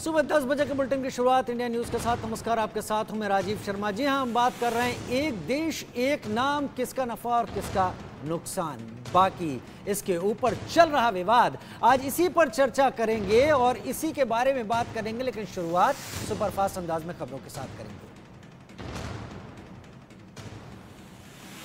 सुबह 10 बजे के बुलेटिन की शुरुआत इंडिया न्यूज के साथ। नमस्कार, आपके साथ हूं मैं राजीव शर्मा। जी हां, हम बात कर रहे हैं एक देश एक नाम, किसका नफा और किसका नुकसान। बाकी इसके ऊपर चल रहा विवाद, आज इसी पर चर्चा करेंगे और इसी के बारे में बात करेंगे। लेकिन शुरुआत सुपरफास्ट अंदाज में खबरों के साथ करेंगे।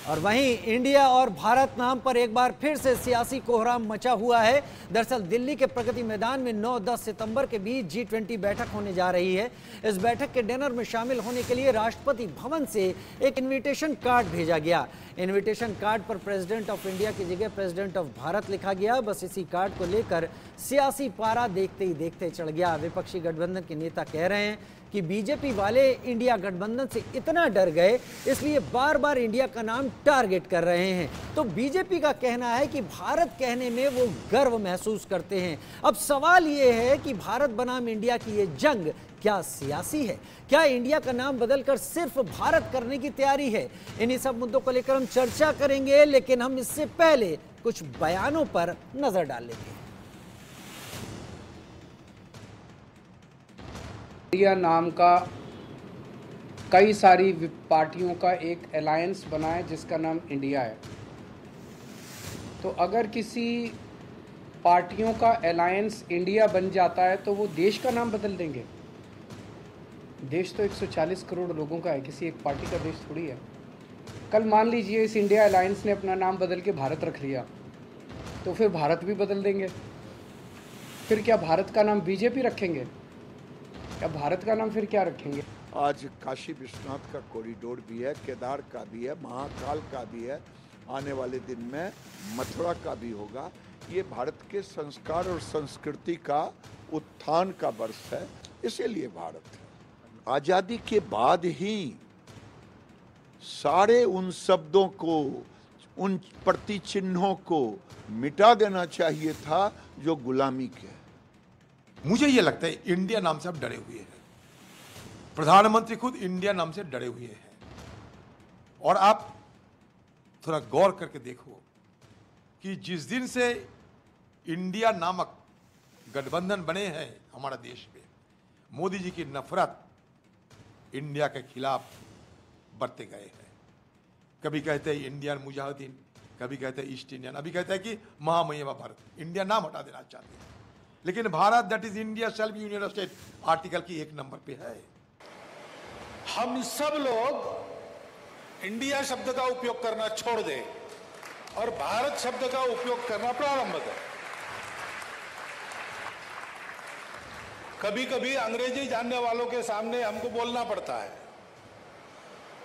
और वहीं इंडिया और भारत नाम पर एक बार फिर से सियासी कोहराम मचा हुआ है। दरअसल दिल्ली के प्रगति मैदान में 9-10 सितंबर के बीच G20 बैठक होने जा रही है। इस बैठक के डिनर में शामिल होने के लिए राष्ट्रपति भवन से एक इनविटेशन कार्ड भेजा गया। इनविटेशन कार्ड पर प्रेसिडेंट ऑफ इंडिया की जगह प्रेसिडेंट ऑफ भारत लिखा गया। बस इसी कार्ड को लेकर सियासी पारा देखते ही देखते चढ़ गया। विपक्षी गठबंधन के नेता कह रहे हैं कि बीजेपी वाले इंडिया गठबंधन से इतना डर गए, इसलिए बार बार इंडिया का नाम टारगेट कर रहे हैं। तो बीजेपी का कहना है कि भारत कहने में वो गर्व महसूस करते हैं। अब सवाल ये है कि भारत बनाम इंडिया की ये जंग क्या सियासी है? क्या इंडिया का नाम बदलकर सिर्फ भारत करने की तैयारी है? इन्हीं सब मुद्दों को लेकर हम चर्चा करेंगे, लेकिन हम इससे पहले कुछ बयानों पर नजर डाल लेंगे। इंडिया नाम का कई सारी पार्टियों का एक अलायंस बना है जिसका नाम इंडिया है। तो अगर किसी पार्टियों का अलायंस इंडिया बन जाता है तो वो देश का नाम बदल देंगे। देश तो 140 करोड़ लोगों का है, किसी एक पार्टी का देश थोड़ी है। कल मान लीजिए इस इंडिया अलायंस ने अपना नाम बदल के भारत रख लिया, तो फिर भारत भी बदल देंगे। फिर क्या भारत का नाम बीजेपी रखेंगे? या भारत का नाम फिर क्या रखेंगे? आज काशी विश्वनाथ का कॉरिडोर भी है, केदार का भी है, महाकाल का भी है, आने वाले दिन में मथुरा का भी होगा। ये भारत के संस्कार और संस्कृति का उत्थान का वर्ष है, इसीलिए भारत है। आजादी के बाद ही सारे उन शब्दों को, उन प्रतिचिन्हों को मिटा देना चाहिए था जो गुलामी के। मुझे ये लगता है इंडिया नाम से आप डरे हुए हैं। प्रधानमंत्री खुद इंडिया नाम से डरे हुए हैं। और आप थोड़ा गौर करके देखो कि जिस दिन से इंडिया नामक गठबंधन बने हैं हमारा देश में, मोदी जी की नफरत इंडिया के खिलाफ बढ़ते गए हैं। कभी कहते हैं इंडियन मुजाहिदीन, कभी कहते हैं ईस्ट इंडियन, अभी कहते हैं कि महामहिमा भारत। इंडिया नाम हटा देना चाहते हैं, लेकिन Bharat that is India shall be union state article की 1 नंबर पे है। हम सब लोग इंडिया शब्द का उपयोग करना छोड़ दें और भारत शब्द का उपयोग करना प्रारंभ करें। कभी कभी अंग्रेजी जानने वालों के सामने हमको बोलना पड़ता है,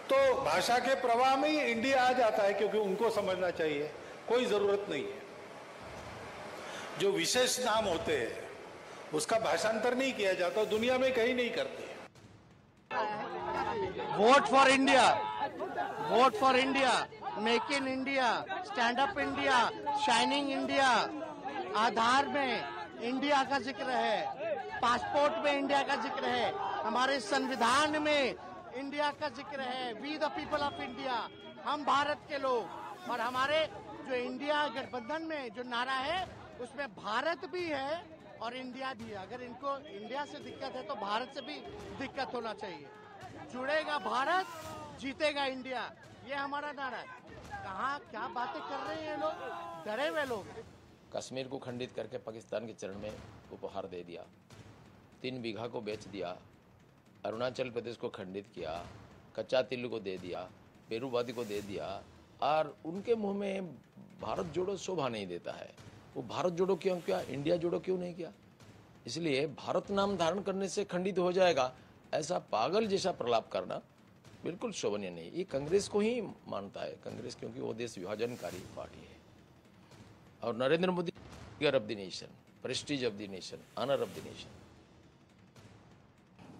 तो भाषा के प्रवाह में ही इंडिया आ जाता है, क्योंकि उनको समझना चाहिए कोई जरूरत नहीं है। जो विशेष नाम होते हैं उसका भाषांतर नहीं किया जाता, दुनिया में कहीं नहीं करते। Vote for India, vote for India, make in India, stand up India, shining India. Aadhaar में इंडिया का जिक्र है, पासपोर्ट में इंडिया का जिक्र है, हमारे संविधान में इंडिया का जिक्र है। We the people of India, हम भारत के लोग। और हमारे जो इंडिया गठबंधन में जो नारा है उसमें भारत भी है और इंडिया भी है। अगर इनको इंडिया से दिक्कत है तो भारत से भी दिक्कत होना चाहिए। जुड़ेगा भारत, जीतेगा इंडिया, ये हमारा नारा है। कहाँ क्या बातें कर रहे हैं लोग, डरे हुए लोग। कश्मीर को खंडित करके पाकिस्तान के चरण में उपहार दे दिया, 3 बीघा को बेच दिया, अरुणाचल प्रदेश को खंडित किया, कच्चा तिल्लू को दे दिया, पेरूवादी को दे दिया, और उनके मुंह में भारत जोड़ो शोभा नहीं देता है। वो भारत जोड़ो क्यों किया, इंडिया जोड़ो क्यों नहीं किया? इसलिए भारत नाम धारण करने से खंडित हो जाएगा, ऐसा पागल जैसा प्रलाप करना बिल्कुल शोभनीय नहीं। ये कांग्रेस को ही मानता है, कांग्रेस, क्योंकि वो देश विभाजनकारी पार्टी है। और Narendra Modi figure of the nation, prestige of the nation, honour of the nation.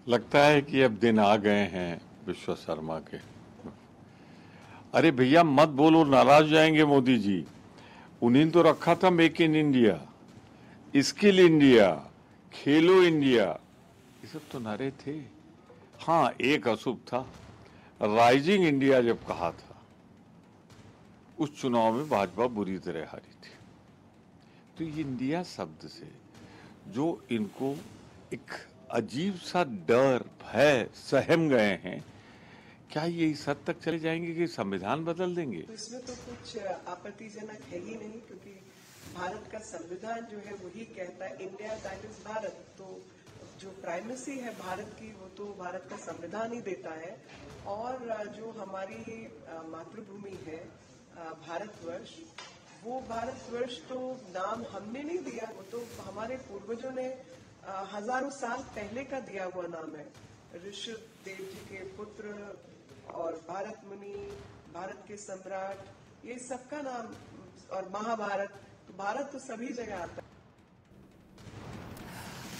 लगता है कि अब दिन आ गए हैं विश्व शर्मा के। अरे भैया मत बोलो, नाराज हो जाएंगे मोदी जी। उन्हें तो रखा था make in India, skill India, Khelo India, ये सब तो नारे थे। हाँ, एक अशुभ था, राइजिंग इंडिया जब कहा था, उस चुनाव में भाजपा बुरी तरह हारी थी। तो ये इंडिया शब्द से जो इनको एक अजीब सा डर भय सहम गए हैं, क्या ये इस हद तक चले जाएंगे कि संविधान बदल देंगे? तो इसमें तो कुछ आपत्तिजनक है ही नहीं, क्योंकि भारत का संविधान जो है वही कहता है इंडिया दैट इज भारत। तो जो प्राइमेसी है भारत की वो तो भारत का संविधान ही देता है। और जो हमारी मातृभूमि है भारतवर्ष, वो भारतवर्ष तो नाम हमने नहीं दिया, वो तो हमारे पूर्वजों ने हजारों साल पहले का दिया हुआ नाम है। ऋषभदेव जी के पुत्र और भारत मुनि, भारत के सम्राट, ये सबका नाम, और महाभारत, तो भारत तो सभी जगह आता है।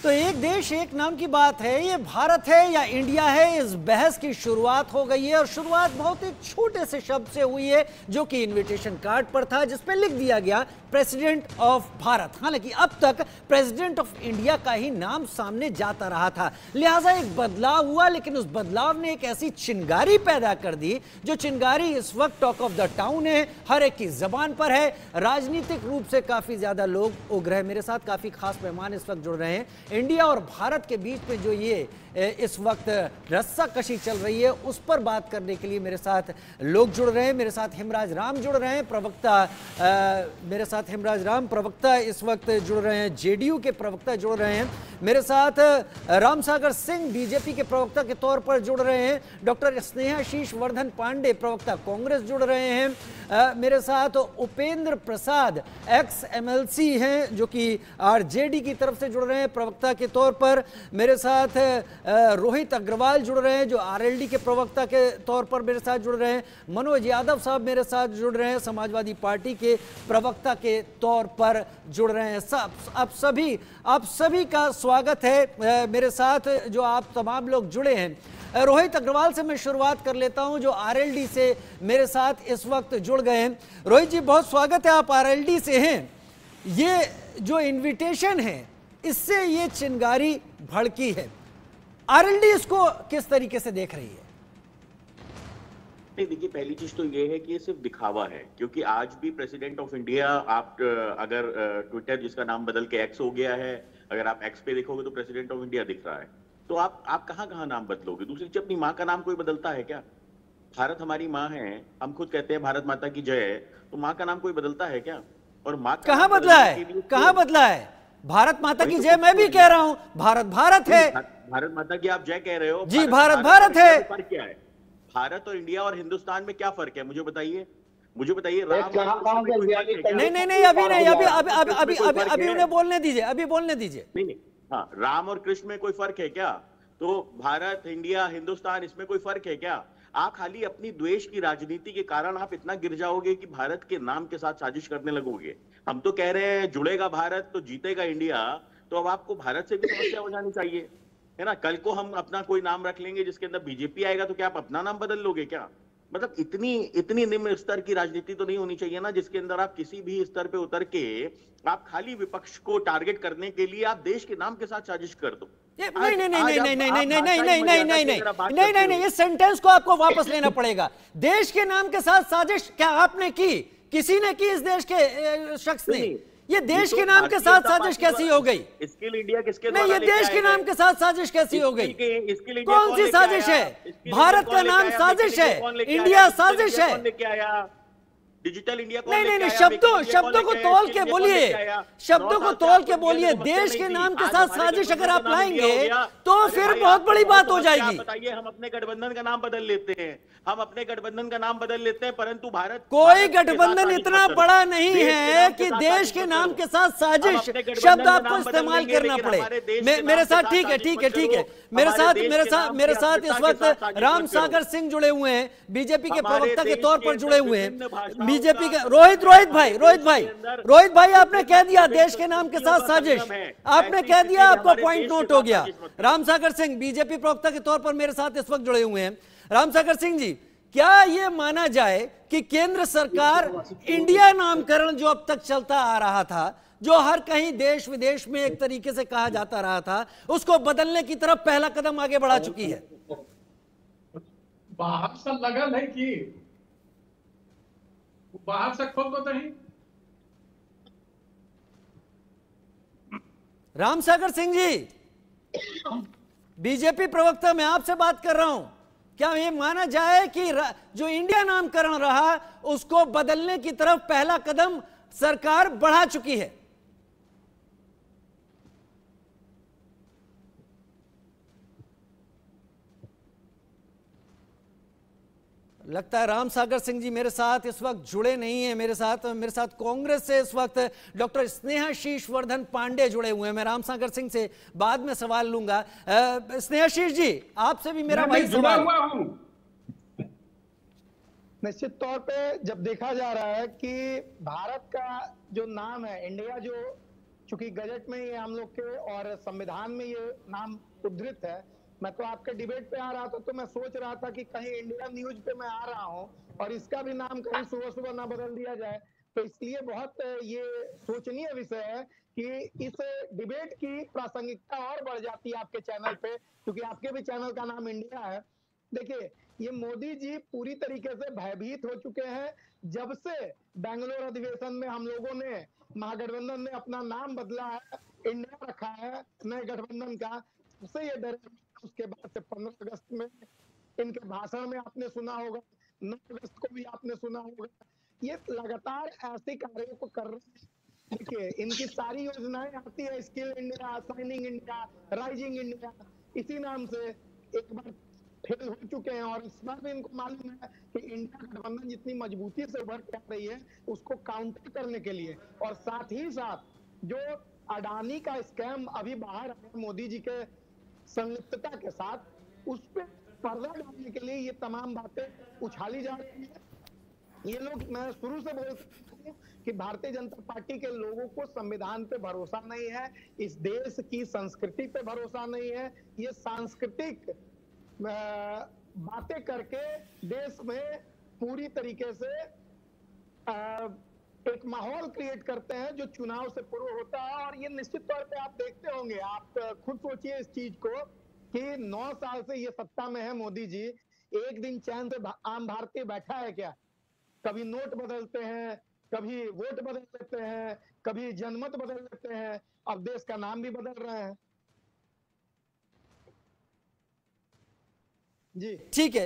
तो एक देश एक नाम की बात है, ये भारत है या इंडिया है, इस बहस की शुरुआत हो गई है। और शुरुआत बहुत ही छोटे से शब्द से हुई है, जो कि इनविटेशन कार्ड पर था, जिस पर लिख दिया गया प्रेसिडेंट ऑफ भारत। हालांकि अब तक प्रेसिडेंट ऑफ इंडिया का ही नाम सामने जाता रहा था, लिहाजा एक बदलाव हुआ। लेकिन उस बदलाव ने एक ऐसी चिंगारी पैदा कर दी, जो चिंगारी इस वक्त टॉक ऑफ द टाउन है, हर एक की जबान पर है। राजनीतिक रूप से काफी ज्यादा लोग उग्र हैं। मेरे साथ काफी खास मेहमान इस वक्त जुड़ रहे हैं। इंडिया और भारत के बीच में जो ये इस वक्त रस्साकशी चल रही है, उस पर बात करने के लिए मेरे साथ लोग जुड़ रहे हैं। मेरे साथ हिमराज राम जुड़ रहे हैं, प्रवक्ता। मेरे साथ हिमराज राम प्रवक्ता इस वक्त जुड़ रहे हैं, जेडीयू के प्रवक्ता जुड़ रहे हैं। मेरे साथ रामसागर सिंह बीजेपी के प्रवक्ता के तौर पर जुड़ रहे हैं। डॉक्टर स्नेहाशीष वर्धन पांडे प्रवक्ता कांग्रेस जुड़ रहे हैं। मेरे साथ उपेंद्र प्रसाद एक्स एमएलसी हैं, जो कि आरजेडी की तरफ से जुड़ रहे हैं प्रवक्ता के तौर पर। मेरे साथ रोहित अग्रवाल जुड़ रहे हैं, जो आरएलडी के प्रवक्ता के तौर पर मेरे साथ जुड़ रहे हैं। मनोज यादव साहब मेरे साथ जुड़ रहे हैं, समाजवादी पार्टी के प्रवक्ता के तौर पर जुड़ रहे हैं। आप सभी का स्वागत है मेरे साथ, जो आप तमाम लोग जुड़े हैं। रोहित अग्रवाल से मैं शुरुआत कर लेता हूं, जो आरएलडी से मेरे साथ इस वक्त जुड़ गए हैं। रोहित जी, बहुत स्वागत है, आप आरएलडी से हैं। ये जो इनविटेशन है, इससे ये चिंगारी भड़की है, आरएलडी इसको किस तरीके से देख रही है? नहीं, देखिए, पहली चीज तो ये है कि ये सिर्फ दिखावा है, क्योंकि आज भी प्रेसिडेंट ऑफ इंडिया, आप अगर ट्विटर जिसका नाम बदल के एक्स हो गया है, अगर आप एक्स पे देखोगे तो प्रेसिडेंट ऑफ इंडिया दिख रहा है। तो आप कहाँ नाम बदलोगे? दूसरी चीज, अपनी माँ का नाम कोई बदलता है क्या? भारत हमारी माँ है, हम खुद कहते हैं भारत माता की जय, तो माँ का नाम कोई बदलता है क्या? और माँ कहाँ बदला है? कहाँ बदला है? भारत माता की जय मैं भी कह रहा हूँ, भारत भारत है। भारत माता की आप जय कह रहे हो जी, भारत भारत है। फर्क क्या है? भारत और इंडिया और हिंदुस्तान में क्या फर्क है? मुझे बताइए। नहीं, अभी नहीं, अभी उन्हें बोलने दीजिए, अभी बोलने दीजिए। नहीं, हाँ, राम और कृष्ण में कोई फर्क है क्या? तो भारत, इंडिया, हिंदुस्तान, इसमें कोई फर्क है क्या? आप खाली अपनी द्वेष की राजनीति के कारण आप इतना गिर जाओगे कि भारत के नाम के साथ साजिश करने लगोगे। हम तो कह रहे हैं जुड़ेगा भारत तो जीतेगा इंडिया, तो अब आपको भारत से भी समस्या हो जानी चाहिए, है ना? कल को हम अपना कोई नाम रख लेंगे जिसके अंदर बीजेपी आएगा, तो क्या आप अपना नाम बदल लोगे क्या? मतलब इतनी निम्न स्तर की राजनीति तो नहीं होनी चाहिए ना, जिसके अंदर आप किसी भी स्तर पे उतर के आप खाली विपक्ष को टारगेट करने के लिए आप देश के नाम के साथ साजिश कर दो। नहीं, ये सेंटेंस को आपको वापस लेना पड़ेगा। देश के नाम के साथ साजिश क्या आपने की? किसी ने की? इस देश के शख्स ने? ये देश के नाम के साथ साजिश कैसी हो गई? स्किल इंडिया किसके नहीं, ये देश के नाम के साथ साजिश कैसी हो गई? कौन सी साजिश है? भारत का नाम साजिश है, इंडिया साजिश है। डिजिटल इंडिया नहीं, शब्दों को तौल के बोलिए, शब्दों को तौल के बोलिए। देश के नाम के साथ साजिश अगर आप लाएंगे तो फिर बहुत बड़ी बात हो जाएगी। बताइए, हम अपने गठबंधन का नाम बदल लेते हैं, परंतु भारत, कोई गठबंधन इतना बड़ा नहीं है कि देश के नाम के साथ साजिश शब्द आपको इस्तेमाल करना पड़े। मेरे साथ ठीक है। मेरे साथ इस वक्त राम सागर सिंह जुड़े हुए हैं, बीजेपी के प्रवक्ता के तौर पर जुड़े हुए हैं। बीजेपी के रोहित भाई, आपने कह दिया देश के नाम के साथ साजिश, आपने कह दिया, आपका पॉइंट नोट हो गया। राम सागर सिंह बीजेपी प्रवक्ता के तौर पर मेरे साथ इस वक्त जुड़े हुए हैं। राम सागर सिंह जी, क्या यह माना जाए कि केंद्र सरकार इंडिया नामकरण जो अब तक चलता आ रहा था, जो हर कहीं देश विदेश में एक तरीके से कहा जाता रहा था, उसको बदलने की तरफ पहला कदम आगे बढ़ा चुकी है? बाहर से लगा नहीं कि बाहर से खोल तो नहीं। राम सागर सिंह जी, बीजेपी प्रवक्ता, मैं आपसे बात कर रहा हूं, क्या ये माना जाए कि जो इंडिया नामकरण रहा उसको बदलने की तरफ पहला कदम सरकार बढ़ा चुकी है? लगता है राम सागर सिंह जी मेरे साथ इस वक्त जुड़े नहीं हैं। मेरे साथ कांग्रेस से इस वक्त डॉक्टर स्नेहाशीष वर्धन पांडे जुड़े हुए हैं। मैं राम सागर सिंह से बाद में सवाल लूंगा। स्नेहाशीष जी, आपसे भी मेरा वही सवाल। निश्चित तौर पे जब देखा जा रहा है कि भारत का जो नाम है इंडिया, जो चूंकि गजट में ये हम लोग के और संविधान में ये नाम उद्धृत है, मैं तो आपके डिबेट पे आ रहा था तो मैं सोच रहा था कि कहीं इंडिया न्यूज पे मैं आ रहा हूं और इसका भी नाम कहीं सुबह सुबह ना बदल दिया जाए। तो इसलिए बहुत ये सोचनीय विषय है कि इस डिबेट की प्रासंगिकता और बढ़ जाती है आपके चैनल पे, क्योंकि आपके भी चैनल का नाम इंडिया है। देखिए, ये मोदी जी पूरी तरीके से भयभीत हो चुके हैं। जब से बेंगलोर अधिवेशन में हम लोगों ने, महागठबंधन ने अपना नाम बदला है, इंडिया रखा है नए गठबंधन का, उससे ये डरे। उसके बाद से 15 अगस्त में इनके भाषण में आपने सुना होगा, 9 अगस्त को भी आपने सुना होगा, ये लगातार ऐसे कार्यों को कर रहे हैं। देखिए, इनकी सारी योजनाएं आती है, skill India, shining India, rising India, इसी नाम से एक बार फेल हो चुके हैं। और इस बार भी इनको मालूम है कि इंडिया गठबंधन जितनी मजबूती से उभर के आ रही है उसको काउंटर करने के लिए, और साथ ही साथ जो अडानी का स्कैम अभी बाहर आया मोदी जी के संलिप्तता के साथ, उस पर पर्दा डालने के लिए ये तमाम बातें उछाली जा रही है। ये लोग, मैं शुरू से बोलता हूँ कि भारतीय जनता पार्टी के लोगों को संविधान पे भरोसा नहीं है, इस देश की संस्कृति पे भरोसा नहीं है। ये सांस्कृतिक बातें करके देश में पूरी तरीके से एक माहौल क्रिएट करते हैं जो चुनाव से पूर्व होता है। और ये निश्चित तौर पे आप देखते होंगे, आप खुद सोचिए इस चीज को कि 9 साल से ये सत्ता में है मोदी जी, एक दिन चैन से आम भारतीय बैठा है क्या? कभी नोट बदलते हैं, कभी वोट बदल देते हैं, कभी जनमत बदल देते हैं, अब देश का नाम भी बदल रहे हैं। जी ठीक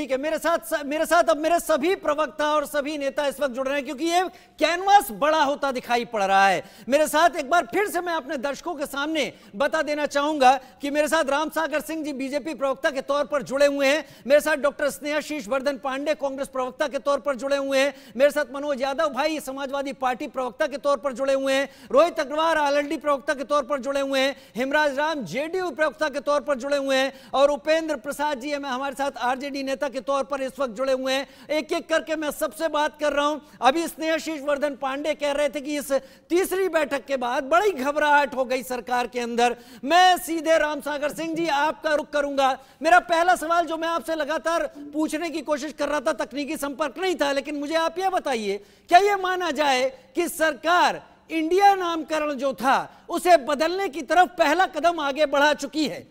है। मेरे साथ अब मेरे सभी प्रवक्ता और सभी नेता इस वक्त जुड़ रहे हैं, क्योंकि ये कैनवास बड़ा होता दिखाई पड़ रहा है। मेरे साथ एक बार फिर से मैं अपने दर्शकों के सामने बता देना चाहूंगा कि मेरे साथ राम सागर सिंह जी बीजेपी प्रवक्ता के तौर पर जुड़े हुए हैं। मेरे साथ डॉक्टर स्नेहाशीष वर्धन पांडे कांग्रेस प्रवक्ता के तौर पर जुड़े हुए हैं। मेरे साथ मनोज यादव भाई समाजवादी पार्टी प्रवक्ता के तौर पर जुड़े हुए हैं। रोहित अग्रवाल आरएलडी प्रवक्ता के तौर पर जुड़े हुए हैं। हेमराज राम जेडीयू प्रवक्ता के तौर पर जुड़े हुए हैं। और उपेंद्र प्रसाद जी में हमारे साथ आरजेडी नेता के तौर पर इस वक्त जुड़े हुए हैं। एक एक करके मैं सबसे बात कर रहा हूं। अभी स्नेहाशीष वर्धन पांडे कह रहे थे कि इस तीसरी बैठक के बाद बड़ी घबराहट हो गई सरकार के अंदर। मैं सीधे राम सागर सिंह जी आपका रुख करूंगा। मेरा पहला सवाल जो मैं आपसे लगातार पूछने की कोशिश कर रहा था, तकनीकी संपर्क नहीं था, लेकिन मुझे आप यह बताइए, क्या यह माना जाए कि सरकार इंडिया नामकरण जो था उसे बदलने की तरफ पहला कदम आगे बढ़ा चुकी है?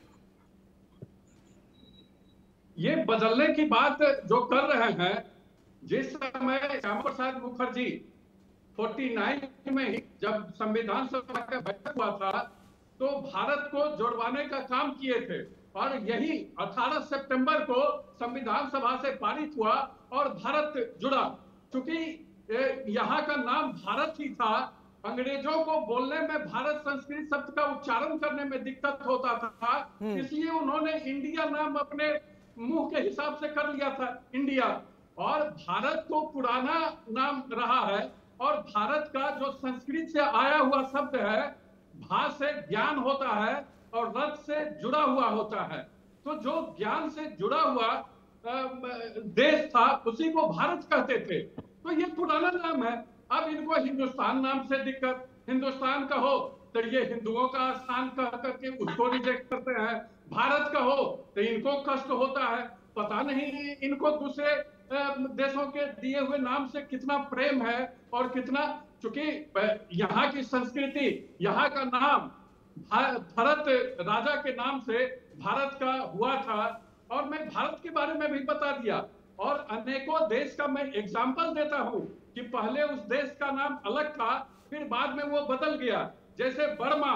ये बदलने की बात जो कर रहे हैं, जिस समय श्यामा प्रसाद मुखर्जी 49 में जब संविधान सभा का बैठक हुआ था तो भारत को जोड़वाने का काम किए थे, और यही 18 सितंबर को संविधान सभा से पारित हुआ और भारत जुड़ा। चूंकि यहाँ का नाम भारत ही था, अंग्रेजों को बोलने में भारत संस्कृत शब्द का उच्चारण करने में दिक्कत होता था, इसलिए उन्होंने इंडिया नाम अपने मुंह के हिसाब से कर लिया था इंडिया। और भारत तो पुराना नाम रहा है, और भारत का जो संस्कृत से आया हुआ शब्द है, भा से ज्ञान होता है और रथ से जुड़ा हुआ होता है। तो जो ज्ञान से जुड़ा हुआ देश था उसी को भारत कहते थे। तो ये पुराना नाम है। अब इनको हिंदुस्तान नाम से दिक्कत, हिंदुस्तान कहो तो ये हिंदुओं का स्थान कह करके उसको रिजेक्ट करते हैं, भारत कहो तो इनको कष्ट होता है। पता नहीं इनको दूसरे देशों के दिए हुए नाम से कितना प्रेम है और कितना, चूंकि यहाँ की संस्कृति, यहाँ का नाम भरत राजा के नाम से भारत का हुआ था। और मैं भारत के बारे में भी बता दिया, और अनेकों देश का मैं एग्जाम्पल देता हूँ कि पहले उस देश का नाम अलग था, फिर बाद में वो बदल गया। जैसे बर्मा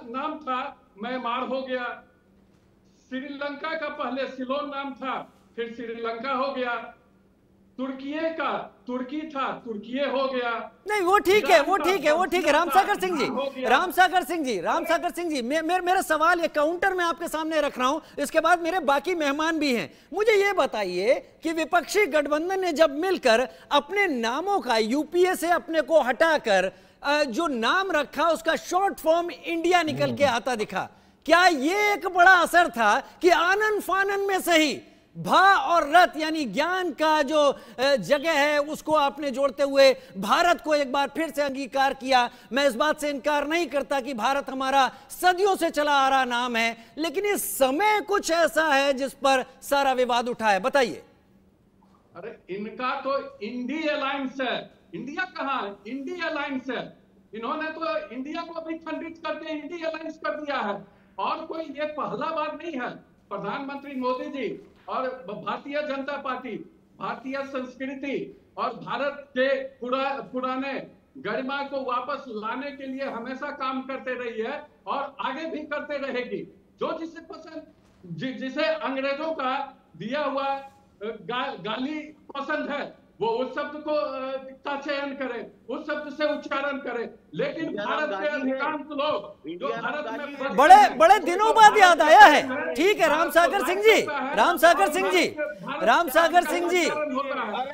नाम था, म्यांमार हो गया, श्रीलंका का पहले सिलोन नाम था, फिर श्रीलंका हो गया। तुर्किये का तुर्की था, तुर्किये हो गया। नहीं वो ठीक है, वो ठीक है, वो ठीक है। रामसागर सिंह जी, रामसागर सिंह जी, रामसागर सिंह जी, मेरा सवाल ये काउंटर में आपके सामने रख रहा हूं, इसके बाद मेरे बाकी मेहमान भी हैं। मुझे ये बताइए कि विपक्षी गठबंधन ने जब मिलकर अपने नामों का यूपीए से अपने को हटाकर जो नाम रखा उसका शॉर्ट फॉर्म इंडिया निकल के आता दिखा, क्या ये एक बड़ा असर था कि आनन फानन में से ही भा और रत यानी ज्ञान का जो जगह है उसको आपने जोड़ते हुए भारत को एक बार फिर से अंगीकार किया? मैं इस बात से इनकार नहीं करता कि भारत हमारा सदियों से चला आ रहा नाम है, लेकिन इस समय कुछ ऐसा है जिस पर सारा विवाद उठा है, बताइए। अरे इनका तो इंडी अलायंस है, इंडिया कहाँ है? इंडी अलायंस है। इन्होंने तो इंडिया को भी खंडित करके इंडी अलायंस कर दिया है। और कोई ये पहला बार नहीं है। प्रधानमंत्री मोदी जी और भारतीय जनता पार्टी भारतीय संस्कृति और भारत के पुराने गरिमा को वापस लाने के लिए हमेशा काम करते रही है और आगे भी करते रहेगी। जो जिसे पसंद, जिसे अंग्रेजों का दिया हुआ गाली पसंद है, वो उस शब्द को का चयन करे, उस शब्द से उच्चारण करे। लेकिन भारत के अधिकांश लोग जो भारत में बड़े दिनों बाद याद आया है। ठीक है रामसागर सिंह जी, रामसागर सिंह जी, रामसागर सिंह जी,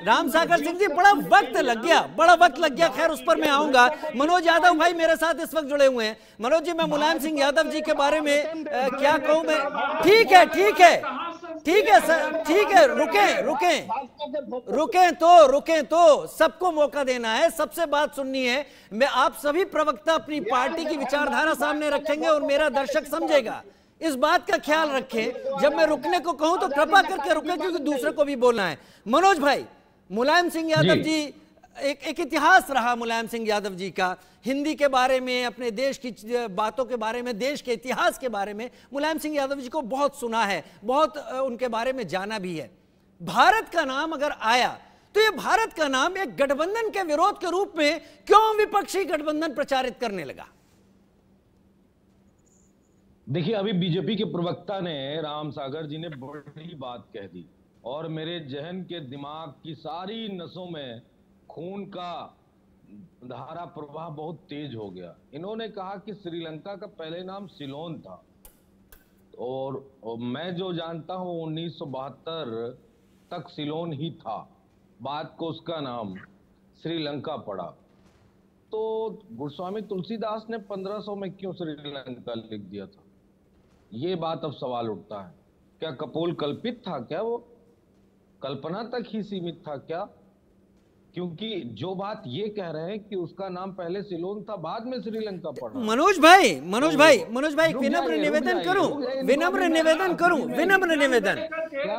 रामसागर सिंह जी, बड़ा वक्त लग गया, खैर उस पर मैं आऊंगा। मनोज यादव भाई मेरे साथ इस वक्त जुड़े हुए हैं। मनोज जी, मैं मुलायम सिंह यादव जी के बारे में क्या कहूं मैं? ठीक है सर, ठीक है, रुकें तो सबको मौका देना है, सबसे बात सुननी है। मैं आप सभी प्रवक्ता अपनी पार्टी की विचारधारा सामने रखेंगे और मेरा दर्शक समझेगा। इस बात का ख्याल रखें, जब मैं रुकने को कहूं तो कृपा करके रुकें, क्योंकि दूसरे को भी बोलना है। मनोज भाई, मुलायम सिंह यादव जी एक इतिहास रहा मुलायम सिंह यादव जी का, हिंदी के बारे में, अपने देश की बातों के बारे में, देश के इतिहास के बारे में मुलायम सिंह यादव जी को बहुत सुना है, बहुत उनके बारे में जाना भी है। भारत का नाम अगर आया तो ये भारत का नाम एक गठबंधन के विरोध के रूप में क्यों विपक्षी गठबंधन प्रचारित करने लगा? देखिए, अभी बीजेपी के प्रवक्ता ने, राम सागर जी ने बड़ी बात कह दी और मेरे जहन के दिमाग की सारी नसों में खून का धारा प्रवाह बहुत तेज हो गया। इन्होंने कहा कि श्रीलंका का पहले नाम सिलोन था और मैं जो जानता हूं 1972 तक सिलोन ही था, बाद को उसका नाम श्रीलंका पड़ा। तो गोस्वामी तुलसीदास ने 1500 में क्यों श्रीलंका लिख दिया था? ये बात अब सवाल उठता है। क्या कपोल कल्पित था? क्या वो कल्पना तक ही सीमित था क्या? क्योंकि जो बात ये कह रहे हैं कि उसका नाम पहले सिलोन था, बाद में श्रीलंका पड़ा। मनोज भाई, विनम्र निवेदन,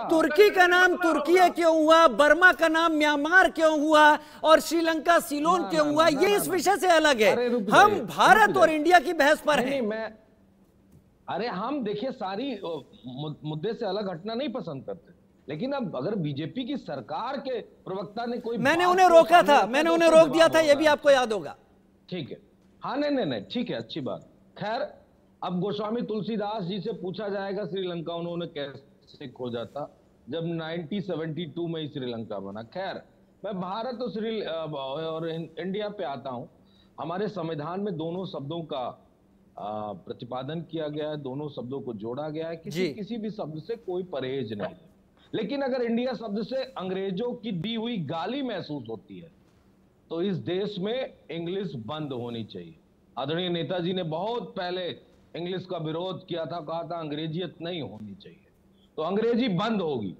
तुर्की का नाम तुर्किया क्यों हुआ, बर्मा का नाम म्यांमार क्यों हुआ और श्रीलंका सिलोन क्यों हुआ, ये इस विषय से अलग है। हम भारत और इंडिया की बहस पर हैं। अरे हम देखिए, सारी मुद्दे से अलग हटना नहीं पसंद करते, लेकिन अब अगर बीजेपी की सरकार के प्रवक्ता ने कोई, मैंने उन्हें रोका था, मैंने उन्हें रोक दिया था, ये भी आपको याद होगा। ठीक है, हाँ, नहीं, ठीक है, अच्छी बात। खैर, अब गोस्वामी तुलसीदास जी से पूछा जाएगा श्रीलंका उन्होंने कैसे खोजा था, जब 1972 में ही श्रीलंका बना। खैर, मैं भारत और इंडिया पे आता हूं। हमारे संविधान में दोनों शब्दों का प्रतिपादन किया गया है, दोनों शब्दों को जोड़ा गया है, किसी भी शब्द से कोई परहेज नहीं। लेकिन अगर इंडिया शब्द से अंग्रेजों की दी हुई गाली महसूस होती है तो इस देश में इंग्लिश बंद होनी चाहिए। आदरणीय नेताजी ने बहुत पहले इंग्लिश का विरोध किया था, कहा था अंग्रेजियत नहीं होनी चाहिए, तो अंग्रेजी बंद होगी।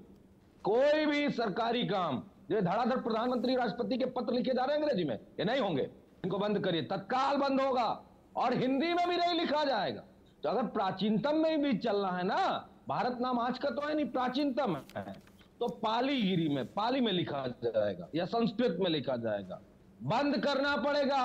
कोई भी सरकारी काम, जो धड़ाधड़ प्रधानमंत्री राष्ट्रपति के पत्र लिखे जा रहे हैं अंग्रेजी में, ये नहीं होंगे, इनको बंद करिए, तत्काल बंद होगा। और हिंदी में भी नहीं लिखा जाएगा। तो अगर प्राचीनतम में भी चलना है ना, भारत नाम आज का तो है नहीं, प्राचीनतम है, तो पालीगिरी में, पाली में लिखा जाएगा या संस्कृत में लिखा जाएगा। बंद करना पड़ेगा।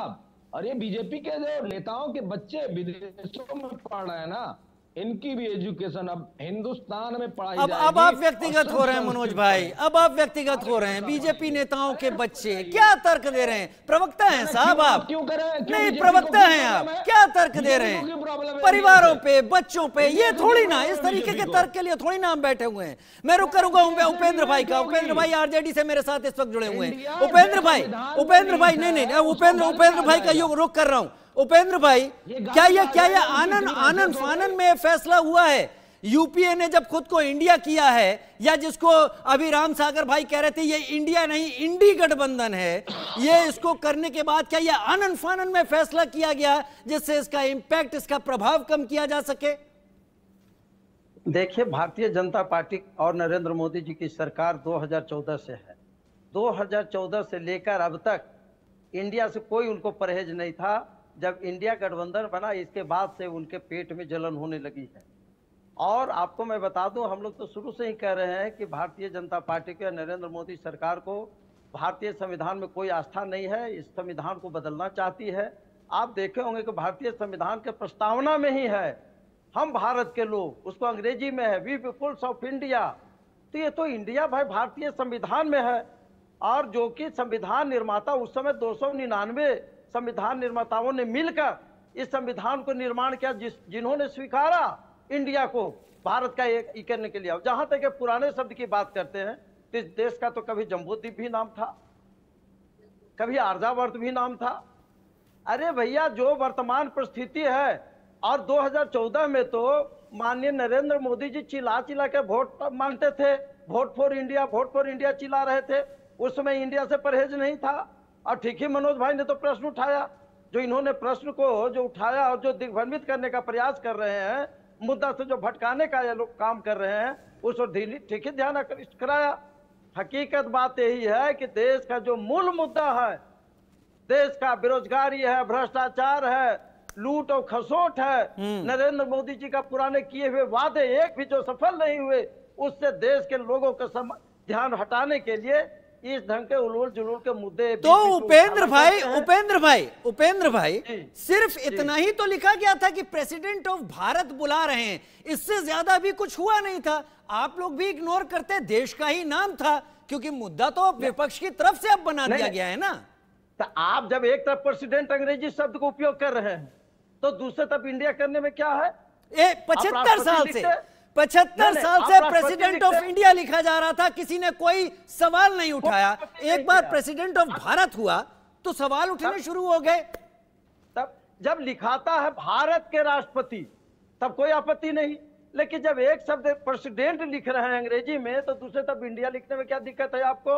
और ये बीजेपी के जो नेताओं के बच्चे विदेशों में पढ़ रहे हैं ना, इनकी भी एजुकेशन अब हिंदुस्तान में पढ़ाई अब जाएगी। आप व्यक्तिगत हो रहे हैं मनोज भाई, अब आप व्यक्तिगत हो रहे हैं। बीजेपी नेताओं के बच्चे क्या तर्क दे रहे हैं? प्रवक्ता हैं साहब आप, क्यों करें? नहीं प्रवक्ता हैं आप, क्या तर्क दे रहे हैं? परिवारों पे, बच्चों पे, ये थोड़ी ना, इस तरीके के तर्क के लिए थोड़ी ना हम बैठे हुए हैं। मैं रुक करूंगा उपेंद्र भाई का। उपेंद्र भाई आरजेडी से मेरे साथ इस वक्त जुड़े हुए हैं। उपेंद्र भाई नहीं, उपेंद्र भाई का युग रुक कर रहा हूं। उपेंद्र भाई, क्या ये आनंद फानन में फैसला हुआ है? यूपीए ने जब खुद को इंडिया किया है, या जिसको अभी राम सागर भाई कह रहे थे ये इंडिया नहीं इंडी गठबंधन है, ये इसको करने के बाद क्या ये आनंद फानन में फैसला किया गया जिससे इसका इंपैक्ट, इसका प्रभाव कम किया जा सके? देखिए, भारतीय जनता पार्टी और नरेंद्र मोदी जी की सरकार 2014 से है। 2014 से लेकर अब तक इंडिया से कोई उनको परहेज नहीं था। जब इंडिया गठबंधन बना, इसके बाद से उनके पेट में जलन होने लगी है। और आपको मैं बता दूं, हम लोग तो शुरू से ही कह रहे हैं कि भारतीय जनता पार्टी के, नरेंद्र मोदी सरकार को भारतीय संविधान में कोई आस्था नहीं है, इस संविधान को बदलना चाहती है। आप देखे होंगे कि भारतीय संविधान के प्रस्तावना में ही है हम भारत के लोग, उसको अंग्रेजी में है वी पीपुल्स ऑफ इंडिया। तो ये तो इंडिया भाई भारतीय संविधान में है। और जो कि संविधान निर्माता उस समय 299 संविधान निर्माताओं ने मिलकर इस संविधान को निर्माण किया, जिन्होंने स्वीकारा इंडिया को भारत का एक करने के लिए। जहां तक पुराने शब्द की बात करते हैं तो इस देश का तो कभी जम्बूद्वीप भी नाम था, कभी आर्यावर्त भी नाम था। अरे भैया, जो वर्तमान परिस्थिति है, और 2014 में तो माननीय नरेंद्र मोदी जी चिल्ला के वोट मांगते थे, वोट फॉर इंडिया चिल्ला रहे थे। उस समय इंडिया से परहेज नहीं था। और ठीक ही मनोज भाई ने तो प्रश्न उठाया, जो इन्होंने प्रश्न को जो उठाया और जो दिग्भ्रमित करने का प्रयास कर रहे हैं, मुद्दा से जो भटकाने का ये लोग काम कर रहे हैं, उस पर ठीक ही ध्यान कराया। हकीकत बात यही है कि देश का जो मूल मुद्दा है, देश का बेरोजगारी है, भ्रष्टाचार है, लूट और खसोट है, नरेंद्र मोदी जी का पुराने किए हुए वादे एक भी जो सफल नहीं हुए, उससे देश के लोगों का ध्यान हटाने के लिए इस ढंग के उलूल जुलूल के मुद्दे। तो उपेंद्र भाई सिर्फ इतना ही तो लिखा गया था कि प्रेसिडेंट ऑफ भारत बुला रहे हैं, इससे ज्यादा भी कुछ हुआ नहीं था। आप लोग भी इग्नोर करते, देश का ही नाम था, क्योंकि मुद्दा तो विपक्ष की तरफ से अब बना दिया गया है ना। तो आप जब एक तरफ प्रेसिडेंट अंग्रेजी शब्द को उपयोग कर रहे हैं, तो दूसरे तरफ इंडिया करने में क्या है? 75 साल से प्रेसिडेंट ऑफ इंडिया लिखा जा रहा था, किसी ने कोई सवाल नहीं उठाया। एक बार प्रेसिडेंट ऑफ भारत हुआ तो सवाल उठने शुरू हो गए। तब जब लिखाता है भारत के राष्ट्रपति, तब कोई आपत्ति नहीं। लेकिन जब एक शब्द प्रेसिडेंट लिख रहे हैं अंग्रेजी में, तो दूसरे तरफ इंडिया लिखने में क्या दिक्कत है आपको?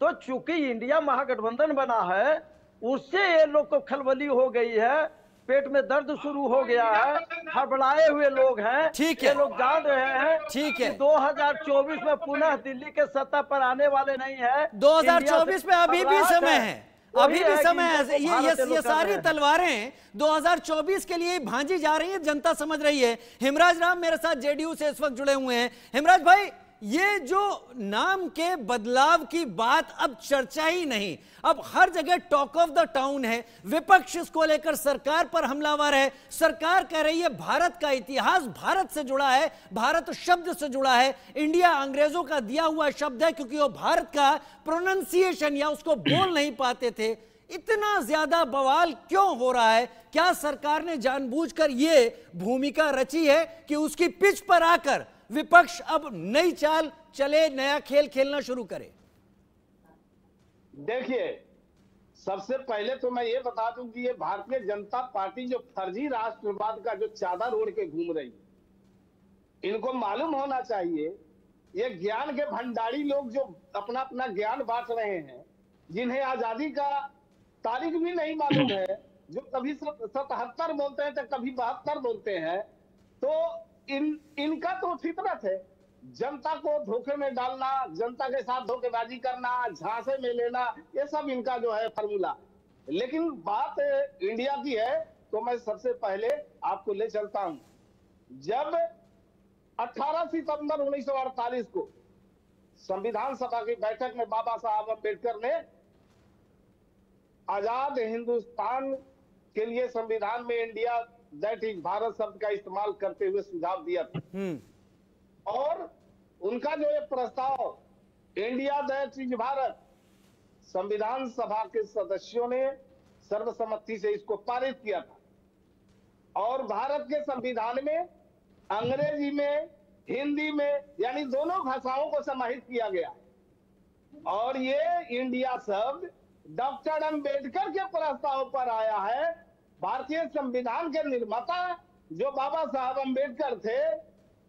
तो चूंकि इंडिया महागठबंधन बना है, उससे ये लोग को खलबली हो गई है, पेट में दर्द शुरू हो गया है, हड़बड़ाए हुए लोग हैं। ठीक है, ये लोग जान रहे हैं ठीक है 2024 में पुनः दिल्ली के सत्ता पर आने वाले नहीं है। 2024 में अभी भी समय है, अभी भी समय है। ये सारी तलवारें 2024 के लिए भांजी जा रही है, जनता समझ रही है। हिमराज राम मेरे साथ जेडीयू से इस वक्त जुड़े हुए हैं। हिमराज भाई, ये जो नाम के बदलाव की बात अब चर्चा ही नहीं, अब हर जगह टॉक ऑफ द टाउन है। विपक्ष इसको लेकर सरकार पर हमलावर है। सरकार कह रही है भारत का इतिहास भारत से जुड़ा है, भारत शब्द से जुड़ा है, इंडिया अंग्रेजों का दिया हुआ शब्द है, क्योंकि वो भारत का प्रोनाउंसिएशन या उसको बोल नहीं पाते थे। इतना ज्यादा बवाल क्यों हो रहा है? क्या सरकार ने जानबूझकर ये भूमिका रची है कि उसकी पिच पर आकर विपक्ष अब नई चाल चले, नया खेल खेलना शुरू करे? देखिए, सबसे पहले तो मैं ये बता दूं कि ये भारतीय जनता पार्टी जो फर्जी राष्ट्रवाद का जो चादर ओढ़ के घूम रही है, इनको मालूम होना चाहिए, ये ज्ञान के भंडारी लोग जो अपना अपना ज्ञान बांट रहे हैं, जिन्हें आजादी का तारीख भी नहीं मालूम है, जो कभी 77 बोलते हैं तो कभी 72 बोलते हैं, तो इनका तो फितरत है जनता को धोखे में डालना, जनता के साथ धोखेबाजी करना, झांसे में लेना, ये सब इनका जो है फॉर्मूला। लेकिन बात इंडिया की है तो मैं सबसे पहले आपको ले चलता हूं। जब 18 सितंबर 1948 को संविधान सभा की बैठक में बाबा साहब अम्बेडकर ने आजाद हिंदुस्तान के लिए संविधान में इंडिया दैट इज भारत शब्द का इस्तेमाल करते हुए सुझाव दिया था। और उनका जो ये प्रस्ताव इंडिया दैट इज भारत, संविधान सभा के सदस्यों ने सर्वसम्मति से इसको पारित किया था। और भारत के संविधान में अंग्रेजी में, हिंदी में, यानी दोनों भाषाओं को समाहित किया गया। और ये इंडिया शब्द डॉक्टर अंबेडकर के प्रस्ताव पर आया है। भारतीय संविधान के निर्माता जो बाबा साहब अंबेडकर थे,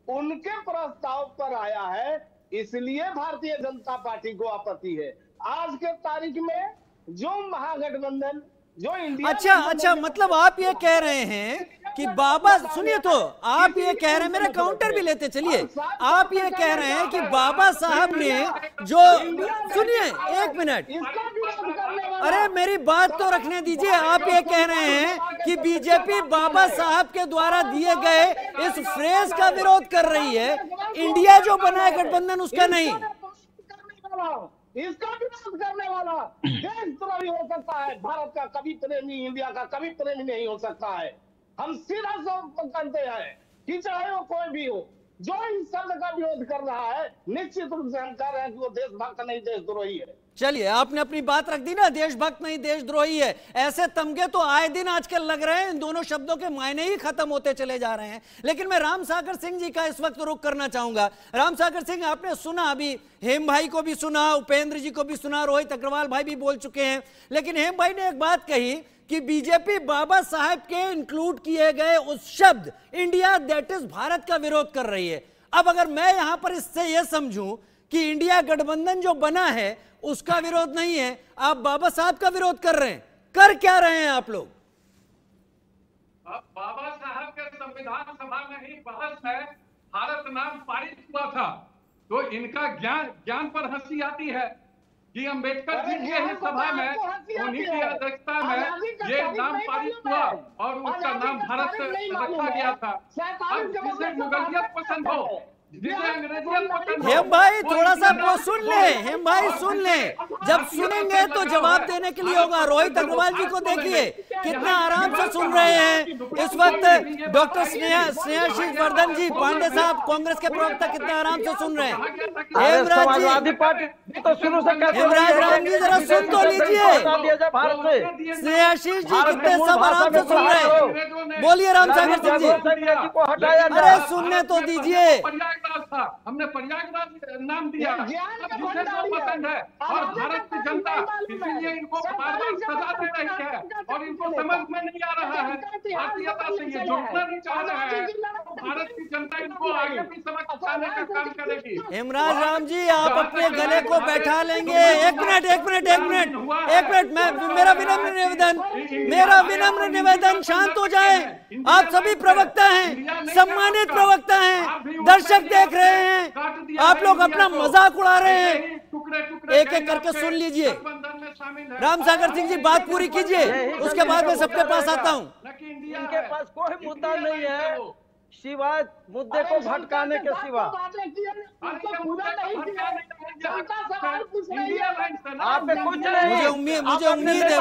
उनके प्रस्ताव पर आया है। इसलिए भारतीय जनता पार्टी को आपत्ति है। आज के तारीख में जो महागठबंधन, जो इंडिया, अच्छा, मतलब आप ये कह रहे हैं कि बाबा, सुनिए तो, आप ये कह रहे हैं, मेरा काउंटर भी लेते चलिए, आप ये कह रहे हैं कि बाबा साहब ने जो, सुनिए एक मिनट, अरे मेरी बात तो रखने दीजिए। आप ये कह रहे हैं कि बीजेपी बाबा साहब के द्वारा दिए गए इस फ्रेज का विरोध कर रही है, इंडिया जो बना है गठबंधन उसका नहीं। इसका विरोध करने वाला देशद्रोही हो सकता है, भारत का कभी प्रेमी, इंडिया का कभी प्रेमी नहीं हो सकता है। हम सीधा कहते हैं कि चाहे वो कोई भी हो, जो इस शब्द का विरोध कर रहा है, निश्चित रूप से हम कह रहे हैं कि वो देशभक्त नहीं, देशद्रोही है। चलिए, आपने अपनी बात रख दी ना, देशभक्त नहीं देशद्रोही है। ऐसे तमगे तो आए दिन आजकल लग रहे हैं, इन दोनों शब्दों के मायने ही खत्म होते चले जा रहे हैं। लेकिन मैं राम सागर सिंह जी का इस वक्त रुख करना चाहूंगा। राम सागर सिंह, आपने सुना, अभी हेम भाई को भी सुना, उपेंद्र जी को भी सुना, रोहित अग्रवाल भाई भी बोल चुके हैं। लेकिन हेम भाई ने एक बात कही कि बीजेपी बाबा साहब के इंक्लूड किए गए उस शब्द इंडिया दैट इज भारत का विरोध कर रही है। अब अगर मैं यहां पर इससे यह समझूं कि इंडिया गठबंधन जो बना है उसका विरोध नहीं है, आप बाबा साहब का विरोध कर रहे हैं, कर क्या रहे हैं आप लोग? बाबा साहब के संविधान सभा में ही बहस है, भारत नाम पारित हुआ था, तो इनका ज्ञान पर हंसी आती है कि अंबेडकर जी के ही सभा में, उन्हीं की अध्यक्षता में ये नाम पारित हुआ और उसका नाम भारत रखा गया था। अब जिसे मुगलियत पसंद हो, हेम भाई थोड़ा सा वो सुन ले, हेम भाई सुन ले, जब सुनेंगे तो जवाब देने के लिए होगा। रोहित अग्रवाल जी को देखिए कितना आराम से सुन रहे हैं इस वक्त। डॉक्टर स्नेहाशीष वर्धन जी, पांडे साहब कांग्रेस के प्रवक्ता, कितना आराम से सुन रहे हैं। हेमराज राम जी जरा सुन तो लीजिए, स्नेहाशीष जी कितने सब आराम से सुन रहे हैं। बोलिए राम सागर सिंह जी, अरे सुनने तो दीजिए। था, हमने प्रयागराज नाम दिया, जिसे जो पसंद है, और भारत की जनता इसीलिए इनको बार-बार सजा दे रही है और इनको समझ में नहीं आ रहा है, भारतीयता से ये जुड़ना नहीं चाह रहे हैं, तो भारत की जनता इनको आगे भी समझ पाने का काम करेगी। हेमराज राम जी, आप अपने गले को बैठा लेंगे। एक मिनट, मैं मेरा विनम्र निवेदन, शांत हो जाए। आप सभी प्रवक्ता हैं, सम्मानित प्रवक्ता हैं, दर्शक देख रहे हैं, आप लोग अपना मजाक उड़ा रहे हैं। एक एक करके सुन लीजिए। राम सागर सिंह जी बात पूरी कीजिए, उसके बाद मैं सबके पास आता हूँ। इनके पास कोई मुद्दा नहीं है सिवाय मुद्दे को भटकाने के सिवा। मुझे उम्मीद है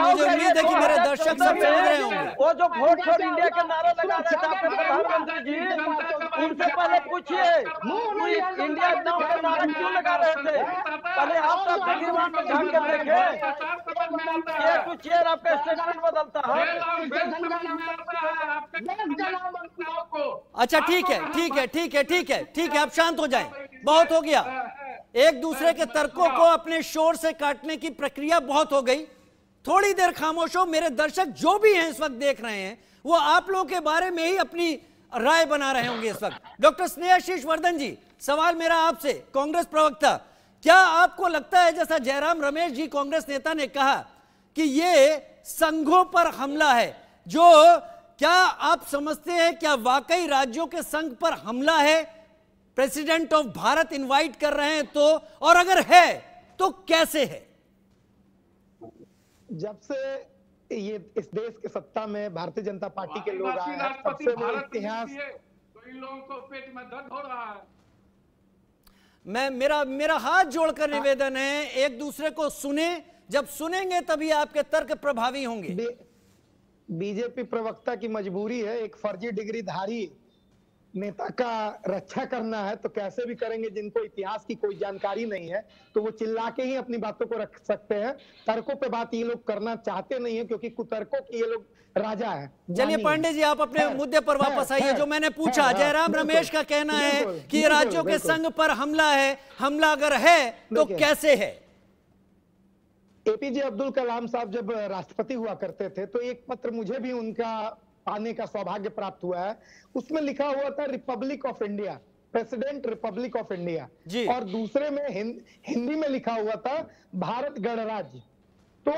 कि मेरे दर्शक सब समझ रहे होंगे। वो जो वोट फॉर इंडिया के नारा लगा रहे थे आपके प्रधानमंत्री जी, उनसे पहले पूछिए इंडिया नाम का नारा क्यों लगा रहे थे। पहले आप अपने दिमाग में झांक के देखें, ये कुछ चेयर आपका स्टेटमेंट बदलता है। अच्छा ठीक है, आप शांत हो जाएं, बहुत हो गया। एक दूसरे के तर्कों को अपने शोर से काटने की प्रक्रिया बहुत हो गई। थोड़ी देर खामोश हो। मेरे दर्शक जो भी हैं इस वक्त देख रहे हैं, वो आप लोगों के बारे में ही अपनी राय बना रहे होंगे इस वक्त। डॉक्टर स्नेहाशीष वर्धन जी, सवाल मेरा आपसे, कांग्रेस प्रवक्ता, क्या आपको लगता है जैसा जयराम रमेश जी कांग्रेस नेता ने कहा कि ये संघों पर हमला है, जो क्या आप समझते हैं क्या वाकई राज्यों के संघ पर हमला है? प्रेसिडेंट ऑफ भारत इनवाइट कर रहे हैं तो, और अगर है तो कैसे है? जब से ये इस देश के सत्ता में भारतीय जनता पार्टी के लोग आए हैं, तब से वो इतिहास, तो इन लोगों को पेट में दर्द हो रहा है। मेरा हाथ जोड़कर निवेदन है, एक दूसरे को सुने, जब सुनेंगे तभी आपके तर्क प्रभावी होंगे। बीजेपी प्रवक्ता की मजबूरी है, एक फर्जी डिग्रीधारी नेता का रक्षा करना है तो कैसे भी करेंगे। जिनको इतिहास की कोई जानकारी नहीं है तो वो चिल्ला के ही अपनी बातों को रख सकते हैं। तर्कों पे बात ये लोग करना चाहते नहीं है क्योंकि कुतर्कों के ये लोग राजा है। चलिए पांडे जी, आप अपने मुद्दे पर वापस आइए। जो मैंने पूछा, जयराम रमेश का कहना है कि राज्यों के संघ पर हमला है, हमला अगर है तो कैसे है? एपीजे अब्दुल कलाम साहब जब राष्ट्रपति हुआ करते थे तो एक पत्र मुझे भी उनका पाने का सौभाग्य प्राप्त हुआ है। उसमें लिखा हुआ था Republic of India, president Republic of India, और दूसरे में हिंदी में लिखा हुआ था भारत गणराज्य। तो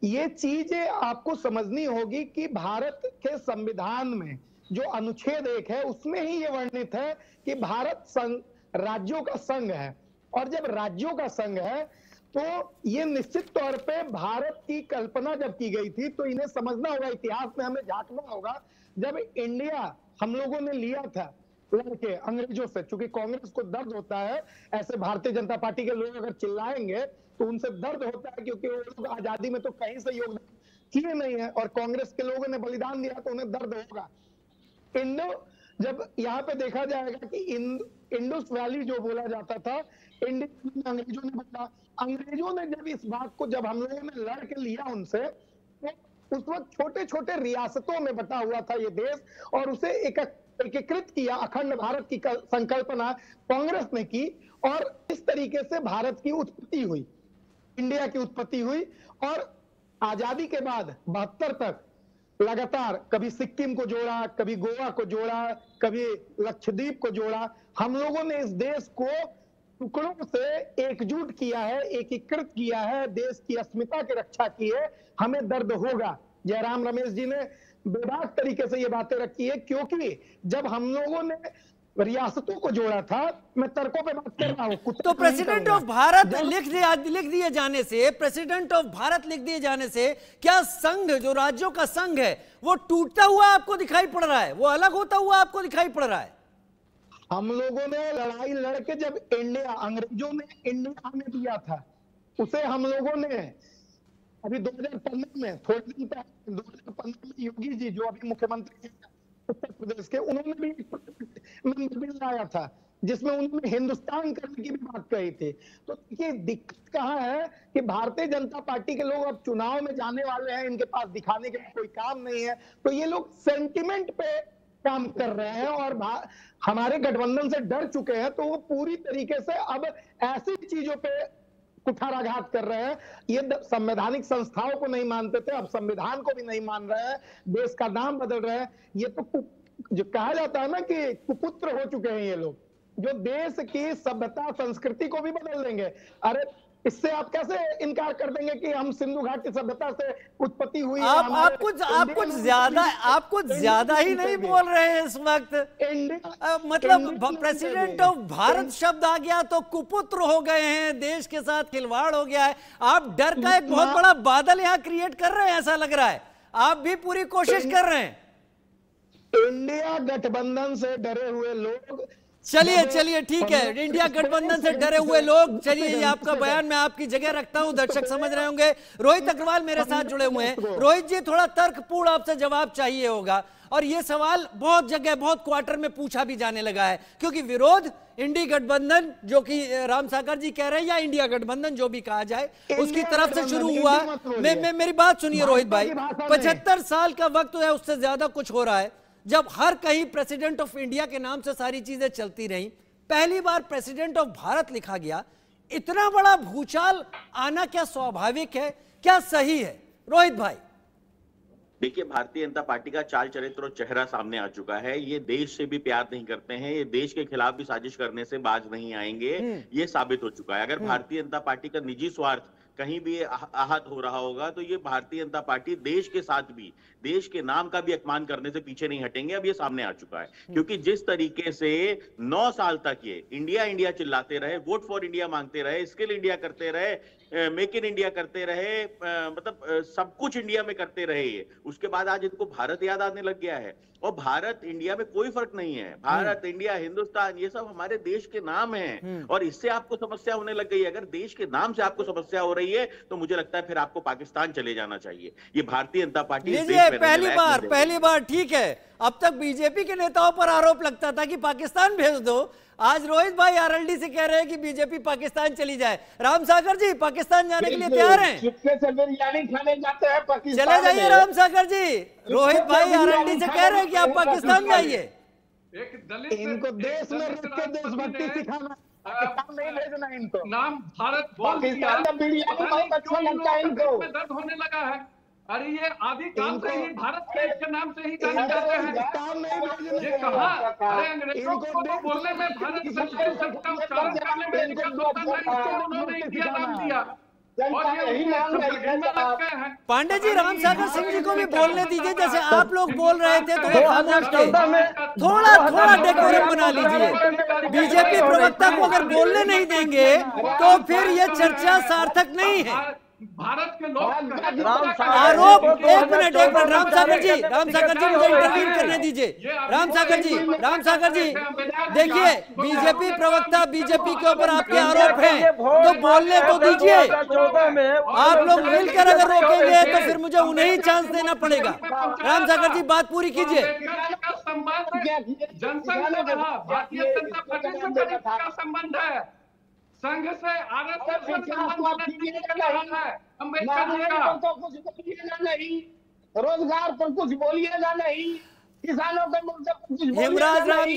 ये चीजें आपको समझनी होगी कि भारत के संविधान में जो अनुच्छेद 1 है उसमें ही ये वर्णित है कि भारत संघ राज्यों का संघ है। और जब राज्यों का संघ है तो ये निश्चित तौर पे भारत की कल्पना जब की गई थी तो इन्हें समझना होगा, इतिहास में हमें झांकना होगा। जब इंडिया हम लोगों ने लिया था लड़के अंग्रेजों से, चूंकि कांग्रेस को दर्द होता है, ऐसे भारतीय जनता पार्टी के लोग अगर चिल्लाएंगे तो उनसे दर्द होता है क्योंकि वो लोग आजादी में तो कहीं से योगदान किए नहीं है और कांग्रेस के लोगों ने बलिदान दिया तो उन्हें दर्द होगा। जब यहाँ पे देखा जाएगा कि इंडस वैली जो बोला जाता था, अंग्रेजों ने बोला, अंग्रेजों ने जब इस बात को जब हम लोगों ने लड़ के लिया उनसे, तो उस वक्त छोटे छोटे रियासतों में बटा हुआ था ये देश और उसे एकीकृत किया। अखंड भारत की संकल्पना कांग्रेस ने की और इस तरीके से भारत की उत्पत्ति हुई, इंडिया की उत्पत्ति हुई। और आजादी के बाद 72 तक लगातार कभी सिक्किम को जोड़ा, कभी गोवा को जोड़ा, कभी लक्षद्वीप को जोड़ा। हम लोगों ने इस देश को टुकड़ों से एकजुट किया है, एकीकृत किया है, देश की अस्मिता की रक्षा की है। हमें दर्द होगा। जयराम रमेश जी ने बेबाक तरीके से ये बातें रखी है क्योंकि जब हम लोगों ने रियासतों को जोड़ा था, मैं तर्कों पे बात कर रहा हूं। तो प्रेसिडेंट ऑफ भारत लिख दिए जाने से, प्रेसिडेंट ऑफ भारत लिख दिए जाने से क्या संघ, जो राज्यों का संघ है, वो टूटता हुआ आपको दिखाई पड़ रहा है, वो अलग होता हुआ आपको दिखाई पड़ रहा है? हम लोगों ने लड़ाई लड़के जब इंडिया, अंग्रेजों ने इंडिया हमें दिया था, उसे हम लोगों ने अभी 2015 में, थोड़े दिन पहले 2015 में योगी जी जो अभी मुख्यमंत्री हैं उत्तर प्रदेश के, उन्होंने भी एक बिल लाया था जिसमें उन्होंने हिंदुस्तान करने की भी बात कही थी। तो ये दिक्कत कहाँ है कि भारतीय जनता पार्टी के लोग अब चुनाव में जाने वाले हैं, इनके पास दिखाने के लिए कोई काम नहीं है, तो ये लोग सेंटिमेंट पे काम कर रहे हैं और हमारे गठबंधन से डर चुके हैं। तो वो पूरी तरीके से अब ऐसी चीजों पे कुठाराघात कर रहे हैं। ये संवैधानिक संस्थाओं को नहीं मानते थे, अब संविधान को भी नहीं मान रहे हैं, देश का नाम बदल रहे हैं। ये तो जो कहा जाता है ना कि कुपुत्र हो चुके हैं ये लोग, जो देश की सभ्यता संस्कृति को भी बदल देंगे। अरे इससे आप कैसे इनकार कर देंगे कि हम सिंधु घाट की सभ्यता से उत्पत्ति हुई है? आप कुछ ज्यादा ही नहीं बोल रहे हैं इस वक्त। मतलब प्रेसिडेंट ऑफ भारत शब्द आ गया तो कुपुत्र हो गए हैं, देश के साथ खिलवाड़ हो गया है। आप डर का एक बहुत बड़ा बादल यहाँ क्रिएट कर रहे हैं, ऐसा लग रहा है। आप भी पूरी कोशिश कर रहे हैं। इंडिया गठबंधन से डरे हुए लोग, चलिए ठीक है, इंडिया गठबंधन से डरे हुए लोग, चलिए ये आपका बयान मैं आपकी जगह रखता हूं, दर्शक समझ रहे होंगे। रोहित अग्रवाल मेरे साथ जुड़े हुए हैं। रोहित जी, थोड़ा तर्कपूर्ण आपसे जवाब चाहिए होगा और ये सवाल बहुत जगह, बहुत क्वार्टर में पूछा भी जाने लगा है, क्योंकि विरोध इंडी गठबंधन, जो कि राम सागर जी कह रहे हैं, या इंडिया गठबंधन जो भी कहा जाए, उसकी तरफ से शुरू हुआ। मेरी बात सुनिए रोहित भाई, 75 साल का वक्त है, उससे ज्यादा कुछ हो रहा है, जब हर कहीं प्रेसिडेंट ऑफ इंडिया के नाम से सारी चीजें चलती रही, पहली बार प्रेसिडेंट ऑफ भारत लिखा गया। इतना बड़ा भूचाल आना क्या स्वाभाविक है, क्या सही है? रोहित भाई, देखिए, भारतीय जनता पार्टी का चाल चरित्र और चेहरा सामने आ चुका है। ये देश से भी प्यार नहीं करते हैं, ये देश के खिलाफ भी साजिश करने से बाज नहीं आएंगे, ये साबित हो चुका है। अगर भारतीय जनता पार्टी का निजी स्वार्थ कहीं भी आहत हो रहा होगा तो ये भारतीय जनता पार्टी देश के साथ भी, देश के नाम का भी अपमान करने से पीछे नहीं हटेंगे। अब ये सामने आ चुका है, क्योंकि जिस तरीके से 9 साल तक ये इंडिया इंडिया चिल्लाते रहे, वोट फॉर इंडिया मांगते रहे, स्किल इंडिया करते रहे, मेक इन इंडिया करते रहे, मतलब सब कुछ इंडिया में करते रहे ये, उसके बाद आज इनको भारत याद आने लग गया है। और भारत इंडिया में कोई फर्क नहीं है, भारत इंडिया हिंदुस्तान ये सब हमारे देश के नाम हैं, और इससे आपको समस्या होने लग गई है। अगर देश के नाम से आपको समस्या हो रही है तो मुझे लगता है फिर आपको पाकिस्तान चले जाना चाहिए। ये भारतीय जनता पार्टी पहली बार ठीक है, अब तक बीजेपी के नेताओं पर आरोप लगता था कि पाकिस्तान भेज दो, आज रोहित भाई आरएलडी से कह रहे हैं कि बीजेपी पाकिस्तान चली जाए। राम सागर जी पाकिस्तान जाने के लिए तैयार हैं? चुपके से बिरयानी खाने जाते हैं पाकिस्तान। चले जाइए राम सागर जी, रोहित भाई आरएलडी से कह रहे हैं कि आप पाकिस्तान जाइए। इनको देश में रख के देशभक्ति सिखाना, पाकिस्तान नहीं भेजना इनको। नाम भारत बोल दिया, बिरयानी बहुत अच्छा लगता है इनको। दर्द होने लगा है। अरे ये आदि काल से ही भारत देश के नाम से ही जाने जाते हैं। ये कहा, अरे अंग्रेजों को तो बोलने में, भारत शब्द का उच्चारण करने में दिक्कत होता है, इसको उन्होंने इंडिया नाम दिया। और ये पांडे जी राम सागर सिंह जी को भी बोलने दीजिए, जैसे आप लोग बोल रहे थे तो वो खामोश थे। थोड़ा डेकोरम बना लीजिए। बीजेपी प्रवक्ता को अगर बोलने नहीं देंगे तो फिर ये चर्चा सार्थक नहीं है। भारत के लोग आरोप, एक मिनट राम सागर जी मुझे इंटरव्यू करने दीजिए। राम सागर जी देखिए, बीजेपी प्रवक्ता, बीजेपी के ऊपर आपके आरोप हैं तो बोलने तो दीजिए। आप लोग मिलकर अगर रोकेंगे तो फिर मुझे उन्हें ही चांस देना पड़ेगा। राम सागर जी बात पूरी कीजिए। जनसंघ से कहा, भारतीय जनता पार्टी से का संबंध है, संघ से आरएसएस से संबंध नहीं, रोजगार पर कुछ बोलिएगा नहीं, किसानों के मुद्दे पर कुछ हिमराज राम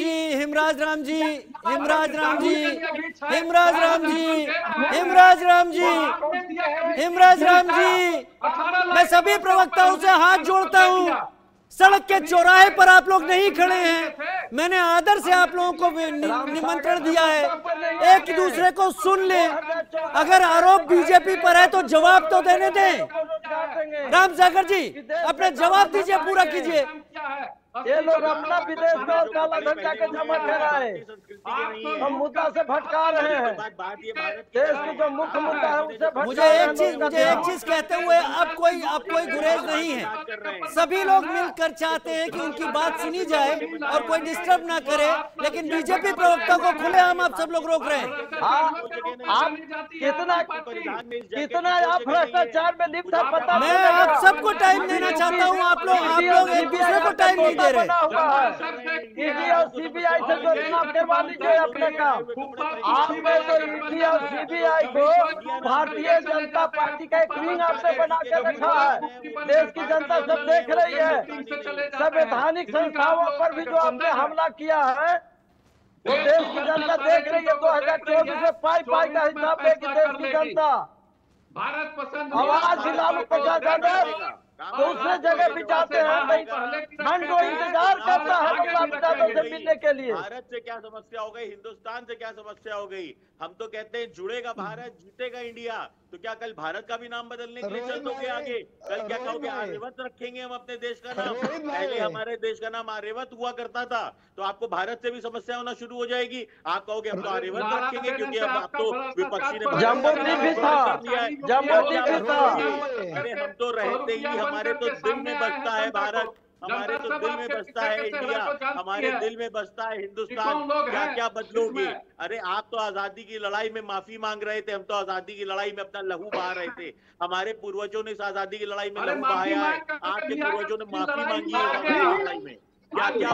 जी, मैं सभी प्रवक्ताओं से हाथ जोड़ता हूं, सड़क के चौराहे पर आप लोग नहीं खड़े हैं। मैंने आदर से आप लोगों को निमंत्रण दिया है, एक दूसरे को सुन ले। अगर आरोप बीजेपी पर है तो जवाब तो देने दें। राम सागर जी अपने जवाब दीजिए, पूरा कीजिए। ये लोग अपना विदेश में और काला धन जाके जमा कराए, हम मुद्दा से भटका रहे हैं। देश की जो मुख्य मुद्दा है उसे भटका। मुझे एक चीज कहते हुए अब कोई गुरेज नहीं है। सभी लोग मिलकर चाहते हैं कि उनकी बात सुनी जाए और कोई डिस्टर्ब ना करे, लेकिन बीजेपी प्रवक्ता को खुलेआम आप सब लोग रोक रहे हैं। आप कितना आप भ्रष्टाचार में लिप्त है पता? मैं आप सबको टाइम देना चाहता हूँ, आप लोग एक दूसरे को टाइम नहीं दे रहे। ईडी और सीबीआई से जो चुनाव करवा लीजिए अपने काम। आपने तो ईडी और सीबीआई को भारतीय जनता पार्टी का एक विंग आपने बना के रखा है। देश की जनता सब देख रही है। संवैधानिक संस्थाओं पर भी जो आपने हमला किया है वो देश की जनता देख रही है। 2024 में पाई का हिसाब देगी देश की जनता। भारत पसंद आवाज लालू प्रसाद यादव दूसरे जगह भी जाते हैं, घंटों इंतजार करता है लालू यादव से मिलने के लिए। भारत से क्या समस्या हो गई, हिंदुस्तान से क्या समस्या हो गई? हम तो कहते हैं जुड़ेगा भारत, जीतेगा इंडिया। तो क्या कल भारत का भी नाम बदलने के लिए चल दोगे आगे? कल क्या कहोगे, आर्यवत रखेंगे हम अपने देश का नाम? पहले हमारे देश का नाम आर्यवत हुआ करता था, तो आपको भारत से भी समस्या होना शुरू हो जाएगी। आप कहोगे हम तो आर्यवत रखेंगे क्योंकि अब तो विपक्षी ने जम्बूद्वीप भी था। अरे हम तो रहते ही, हमारे तो दिल में बसता है भारत, हमारे तो दिल में बसता है इंडिया, हमारे दिल में बसता है हिंदुस्तान। क्या क्या बदलोगे? अरे आप तो आजादी की लड़ाई में माफी मांग रहे थे, हम तो आजादी की लड़ाई में अपना लहू बहा रहे थे। हमारे पूर्वजों ने इस आजादी की लड़ाई में लहू बहाया है, आपके पूर्वजों ने माफी मांगी है आजादी की लड़ाई में। क्या क्या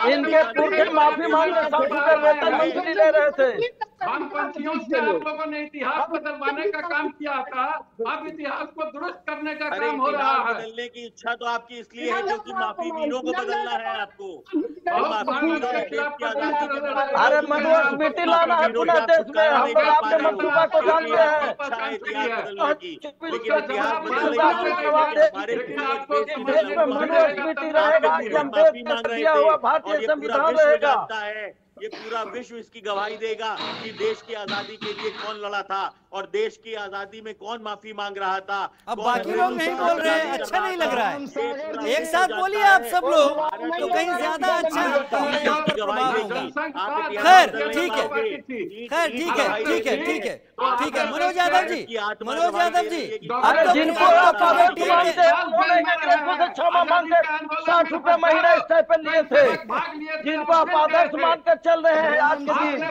इनके पुरखे माफी मांगने मंत्री ले रहे थे। वामपंथियों से आप लोगों ने इतिहास बदलवाने का काम किया था, अब इतिहास को दुरुस्त करने का काम हो रहा है। बदलने की इच्छा तो आपकी इसलिए है क्योंकि माफी वीरों को बदलना है आपको। अरे मनुस्मृति लाना है पूरा देश में, हम लोग आपके मंसूबा को जानते हैं। देश में मनुस्मृति रहेगा, दिया हुआ भारतीय संविधान रहेगा। ये पूरा विश्व इसकी गवाही देगा कि देश की आजादी के लिए कौन लड़ा था और देश की आजादी में कौन माफी मांग रहा था। अब बाकी लोग नहीं बोल रहे हैं, अच्छा नहीं लग रहा है। एक साथ बोलिए आप सब लोग, तो कहीं ज्यादा अच्छा खैर ठीक है, खैर ठीक है, ठीक है, ठीक है, ठीक है। मनोज यादव जी, मनोज यादव जी, जिनको 60 रुपए महीना स्टाइपेंड लिए थे, जिनको आप आदर्श मानकर चल रहे हैं आज के दिन,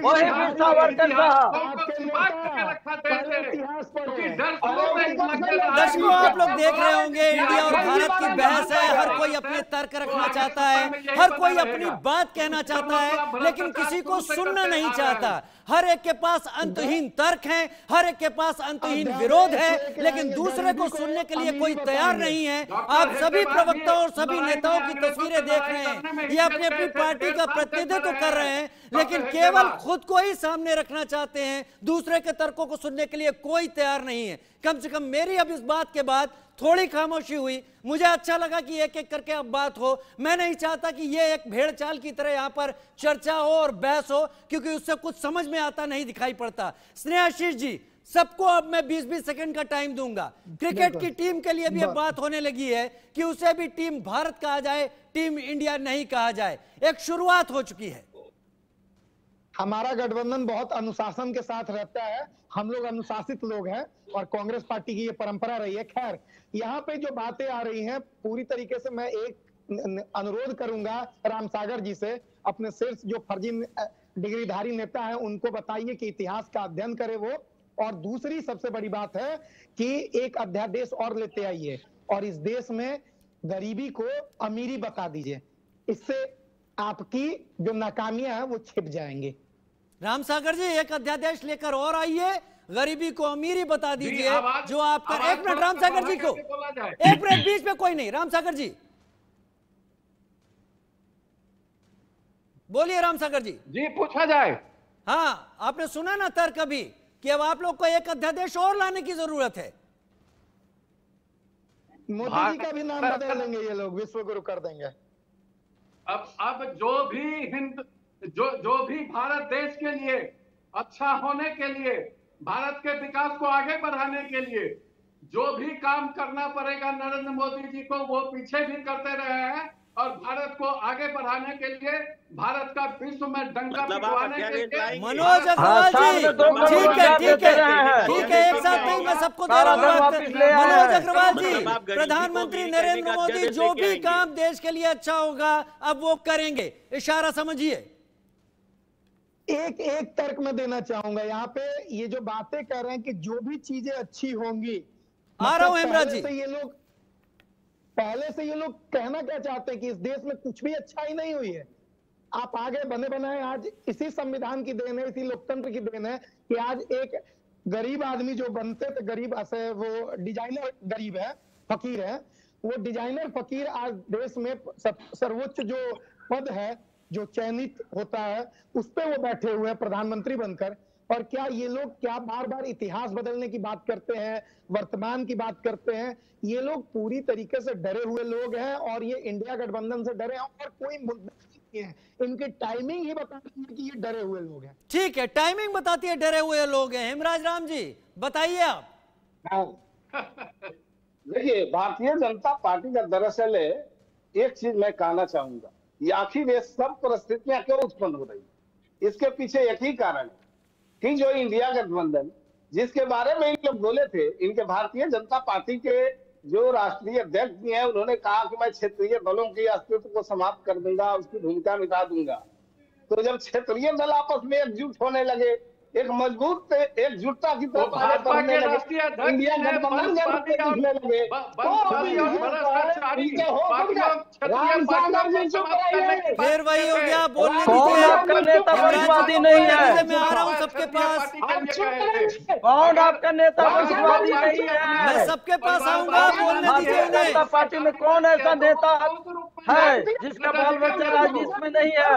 वही वीर सावरकर साहब। दर्शकों, आप लोग देख रहे होंगे इंडिया और भारत की बहस है। हर कोई अपने तर्क रखना चाहता है, हर कोई अपनी बात कहना चाहता है, लेकिन किसी को सुनना नहीं चाहता। हर एक के पास अंतहीन तर्क हैं, हर एक के पास अंतहीन विरोध है, लेकिन दूसरे को सुनने के लिए कोई तैयार नहीं है। आप सभी प्रवक्ताओं और सभी नेताओं की तस्वीरें देख रहे हैं, ये अपनी अपनी पार्टी का प्रतिनिधित्व कर रहे हैं, लेकिन केवल खुद को ही सामने रखना चाहते हैं। दूसरे के तर्कों को सुनने के लिए कोई तैयार नहीं है। कम से कम मेरी अब इस बात के बाद थोड़ी खामोशी हुई। मुझे अच्छा लगा कि एक एक करके अब बात हो। मैं नहीं चाहता कि ये एक भेड़ चाल की तरह यहां पर चर्चा हो और बहस हो, क्योंकि उससे कुछ समझ में आता नहीं दिखाई पड़ता। स्नेहाशीष जी, सबको अब मैं 20-20 सेकंड का टाइम दूंगा। क्रिकेट की टीम के लिए भी अब बात होने लगी है कि उसे भी टीम भारत कहा जाए, टीम इंडिया नहीं कहा जाए। एक शुरुआत हो चुकी है। हमारा गठबंधन बहुत अनुशासन के साथ रहता है, हम लोग अनुशासित लोग हैं और कांग्रेस पार्टी की ये परंपरा रही है। खैर, यहाँ पे जो बातें आ रही हैं, पूरी तरीके से मैं एक अनुरोध करूंगा रामसागर जी से, अपने शीर्ष जो फर्जी डिग्रीधारी नेता है उनको बताइए कि इतिहास का अध्ययन करे वो। और दूसरी सबसे बड़ी बात है कि एक अध्यादेश और लेते आइए और इस देश में गरीबी को अमीरी बता दीजिए, इससे आपकी जो नाकामियां हैं वो छिप जाएंगे। रामसागर जी, एक अध्यादेश लेकर और आइए, गरीबी को अमीरी बता दीजिए, जो आपका। एक मिनट रामसागर जी को, एक मिनट, बीच में कोई नहीं। रामसागर जी बोलिए। रामसागर जी पूछा जाए। हाँ, आपने सुना ना तर्क अभी कि अब आप लोग को एक अध्यादेश और लाने की जरूरत है। मोदी जी का भी नाम बदल देंगे ये लोग, विश्व गुरु कर देंगे। अब जो भी भारत देश के लिए अच्छा होने के लिए, भारत के विकास को आगे बढ़ाने के लिए जो भी काम करना पड़ेगा नरेंद्र मोदी जी को, वो पीछे भी करते रहे हैं। और भारत को आगे बढ़ाने के लिए, भारत का विश्व में डंका पिटवाने के लिए। मनोज अग्रवाल जी, ठीक है, ठीक है, ठीक है, एक साथ नहीं, मैं सबको दे रहा हूँ। मनोज अग्रवाल जी, प्रधानमंत्री नरेंद्र मोदी जो भी काम देश के लिए अच्छा होगा अब वो करेंगे, इशारा समझिए। एक तर्क मैं देना चाहूंगा यहाँ पे। ये जो बातें कर रहे हैं कि जो भी चीजें अच्छी होंगी, आ रहा हूं हेमराज जी। पहले से ये लोग कहना क्या चाहते हैं कि इस देश में कुछ भी अच्छा ही नहीं हुई है। आप आगे बने बनाए, आज इसी संविधान की देन है, इसी लोकतंत्र की देन है कि आज एक गरीब आदमी जो बनते थे, गरीब ऐसे वो डिजाइनर गरीब है, फकीर है, वो डिजाइनर फकीर आज देश में सर्वोच्च जो पद है, जो चयनित होता है, उस पे वो बैठे हुए हैं प्रधानमंत्री बनकर। और क्या ये लोग क्या बार बार इतिहास बदलने की बात करते हैं, वर्तमान की बात करते हैं? ये लोग पूरी तरीके से डरे हुए लोग हैं और ये इंडिया गठबंधन से डरे हैं और कोई मुद्दा नहीं है। इनकी टाइमिंग ही बताती है कि ये डरे हुए लोग हैं। ठीक है, टाइमिंग बताती है डरे हुए लोग हैं। हेमराज राम जी बताइए आप। देखिए, भारतीय जनता पार्टी का दरअसल एक चीज मैं कहना चाहूंगा, ये आखिर ये सब परिस्थितियां क्यों उत्पन्न हो रही, इसके पीछे एक ही कारण है कि जो इंडिया गठबंधन जिसके बारे में इन लोग बोले थे, इनके भारतीय जनता पार्टी के जो राष्ट्रीय अध्यक्ष भी हैं, उन्होंने कहा कि मैं क्षेत्रीय दलों के अस्तित्व को समाप्त कर दूंगा, उसकी भूमिका मिटा दूंगा। तो जब क्षेत्रीय दल आपस में एकजुट होने लगे, एक मजबूत एकजुटता की तरफ आगे बढ़ने लगे, इंडिया गठबंधन के रूप में दिखने लगे, फिर वही हो गया। बोलने दीजिए, आपका नेता वंशवादी नहीं है। मैं आ रहा हूँ सबके पास। कौन आपका नेता वंशवादी नहीं है? मैं सबके पास आऊंगा, बोलने दीजिए उन्हें। जनता पार्टी में कौन ऐसा नेता है जिसका बाल बच्चा राजनीति में नहीं है?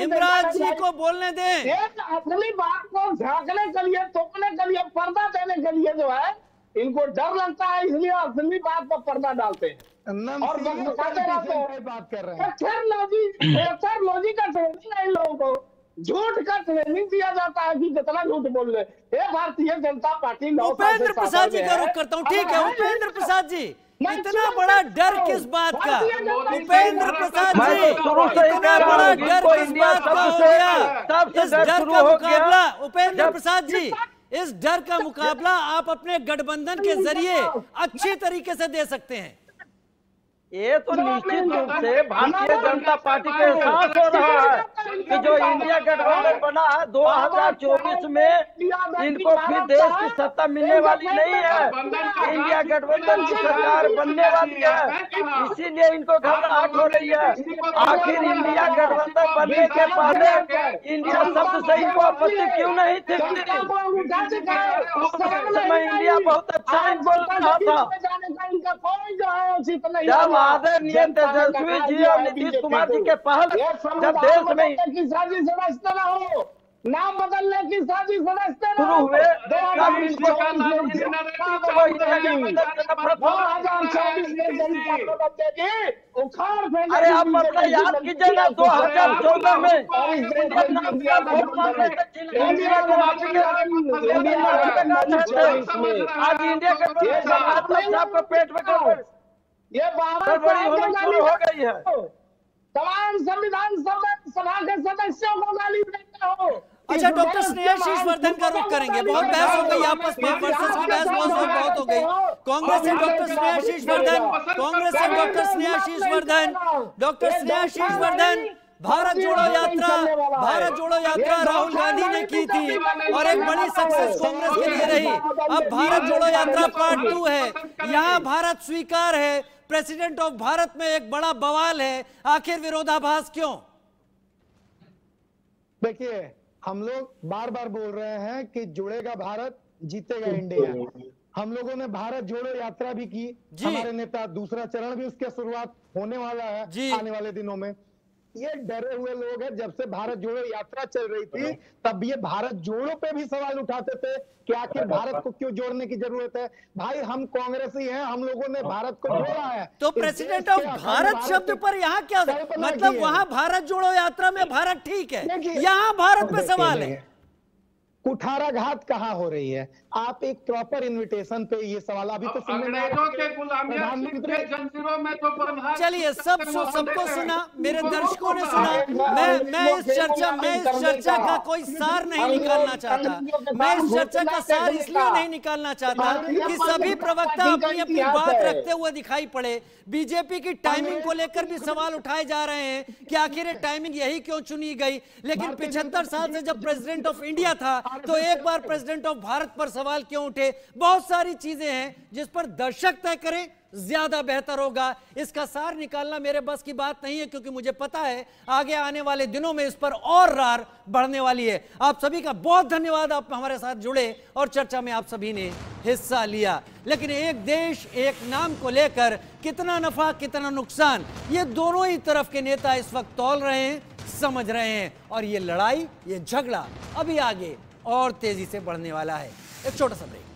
हेमराज जी को बोलने दें। अपनी बात को झांकने के लिए, तोड़ने के लिए, पर्दा देने के लिए जो है इनको डर लगता है, इसलिए असली बात पर पर्दा डालते हैं और बात कर रहे हैं। लॉजी का ट्रेनिंग झूठ का ट्रेनिंग दिया जाता है कि जितना झूठ बोल ले। ये भारतीय जनता पार्टी 9 साल से उपेंद्र प्रसाद जी का रुख करता हूं। ठीक है उपेंद्र प्रसाद जी, इतना बड़ा डर किस बात का? उपेंद्र प्रसाद जी, इतना बड़ा डर किस बात का हो गया? इस डर का मुकाबला उपेंद्र प्रसाद जी, इस डर का मुकाबला आप अपने गठबंधन के जरिए अच्छी तरीके से दे सकते हैं। ये तो निश्चित रूप से भारतीय जनता पार्टी को एहसास हो रहा है कि जो इंडिया गठबंधन बना है 2024 में इनको फिर देश की सत्ता मिलने वाली नहीं है। इंडिया गठबंधन की सरकार बनने वाली है, इसीलिए इनको घबराहट हो रही है। आखिर इंडिया गठबंधन बनने के पहले इंडिया शब्द से इनको आपत्ति क्यों नहीं थी? उस समय इंडिया बहुत अच्छा बोल रहा था। जब आदरणीय तेजस्वी जी और नीतीश कुमार जी के पहल जब देश में की साजिश समझते ना हो, नाम बदलने की साजिश समझते ना शुरू हुए, अरे आप अपना याद कीजिए ना 2014 में आज इंडिया के पेट में ये बड़ी शुरू हो गई है। तमाम संविधान सभा के सदस्यों को गाली देते हो। अच्छा डॉक्टर स्नेहाशीष वर्धन का रुख करेंगे। बहुत बहस हो गई आपस में, वर्सेस की बहस बहुत हो गई। कांग्रेस से डॉक्टर स्नेहाशीष वर्धन, कांग्रेस से डॉक्टर स्नेहाशीष वर्धन, डॉक्टर स्नेहाशीष वर्धन, भारत जोड़ो यात्रा राहुल गांधी ने की थी और एक बड़ी सक्सेस कांग्रेस के लिए रही। अब भारत जोड़ो यात्रा पार्ट 2 है। यहाँ भारत स्वीकार है, प्रेसिडेंट ऑफ भारत में एक बड़ा बवाल है। आखिर विरोधाभास क्यों? देखिए, हम लोग बार बार बोल रहे हैं कि जुड़ेगा भारत, जीतेगा इंडिया। हम लोगों ने भारत जोड़ो यात्रा भी की, हमारे नेता, दूसरा चरण भी उसके शुरुआत होने वाला है आने वाले दिनों में। ये डरे हुए लोग हैं। जब से भारत जोड़ो यात्रा चल रही थी तब ये भारत जोड़ो पे भी सवाल उठाते थे कि आखिर भारत को क्यों जोड़ने की जरूरत है। भाई हम कांग्रेसी हैं, हम लोगों ने भारत को जोड़ा है। तो प्रेसिडेंट ऑफ भारत शब्द पर यहाँ क्या मतलब? वहां भारत जोड़ो यात्रा में भारत ठीक है, यहाँ भारत पे सवाल है। कुठाराघात कहाँ हो रही है? आप एक प्रॉपर इनविटेशन पे ये सवाल अभी तो चलिए सबको सुना, मेरे दर्शकों ने सुना। मैं इस चर्चा का कोई सार नहीं निकालना चाहता। मैं इस चर्चा का सार इसलिए नहीं निकालना चाहता कि सभी प्रवक्ता अपनी अपनी बात रखते हुए दिखाई पड़े। बीजेपी की टाइमिंग को लेकर भी सवाल उठाए जा रहे हैं कि आखिर ये टाइमिंग यही क्यों चुनी गई। लेकिन 75 साल से जब प्रेसिडेंट ऑफ इंडिया था तो एक बार प्रेसिडेंट ऑफ भारत पर सवाल क्यों उठे? बहुत सारी चीजें हैं जिस पर दर्शक तय करें, ज्यादा बेहतर होगा। इसका सार निकालना मेरे बस की बात नहीं है, क्योंकि मुझे पता है आगे आने वाले दिनों में इस पर और रार बढ़ने वाली है। आप सभी का बहुत धन्यवाद, आप हमारे साथ जुड़े और चर्चा में आप सभी ने हिस्सा लिया। लेकिन एक देश एक नाम को लेकर कितना नफा कितना नुकसान, ये दोनों ही तरफ के नेता इस वक्त तौल रहे हैं, समझ रहे हैं। और ये लड़ाई, ये झगड़ा अभी आगे और तेजी से बढ़ने वाला है। एक छोटा सा ब्रेक।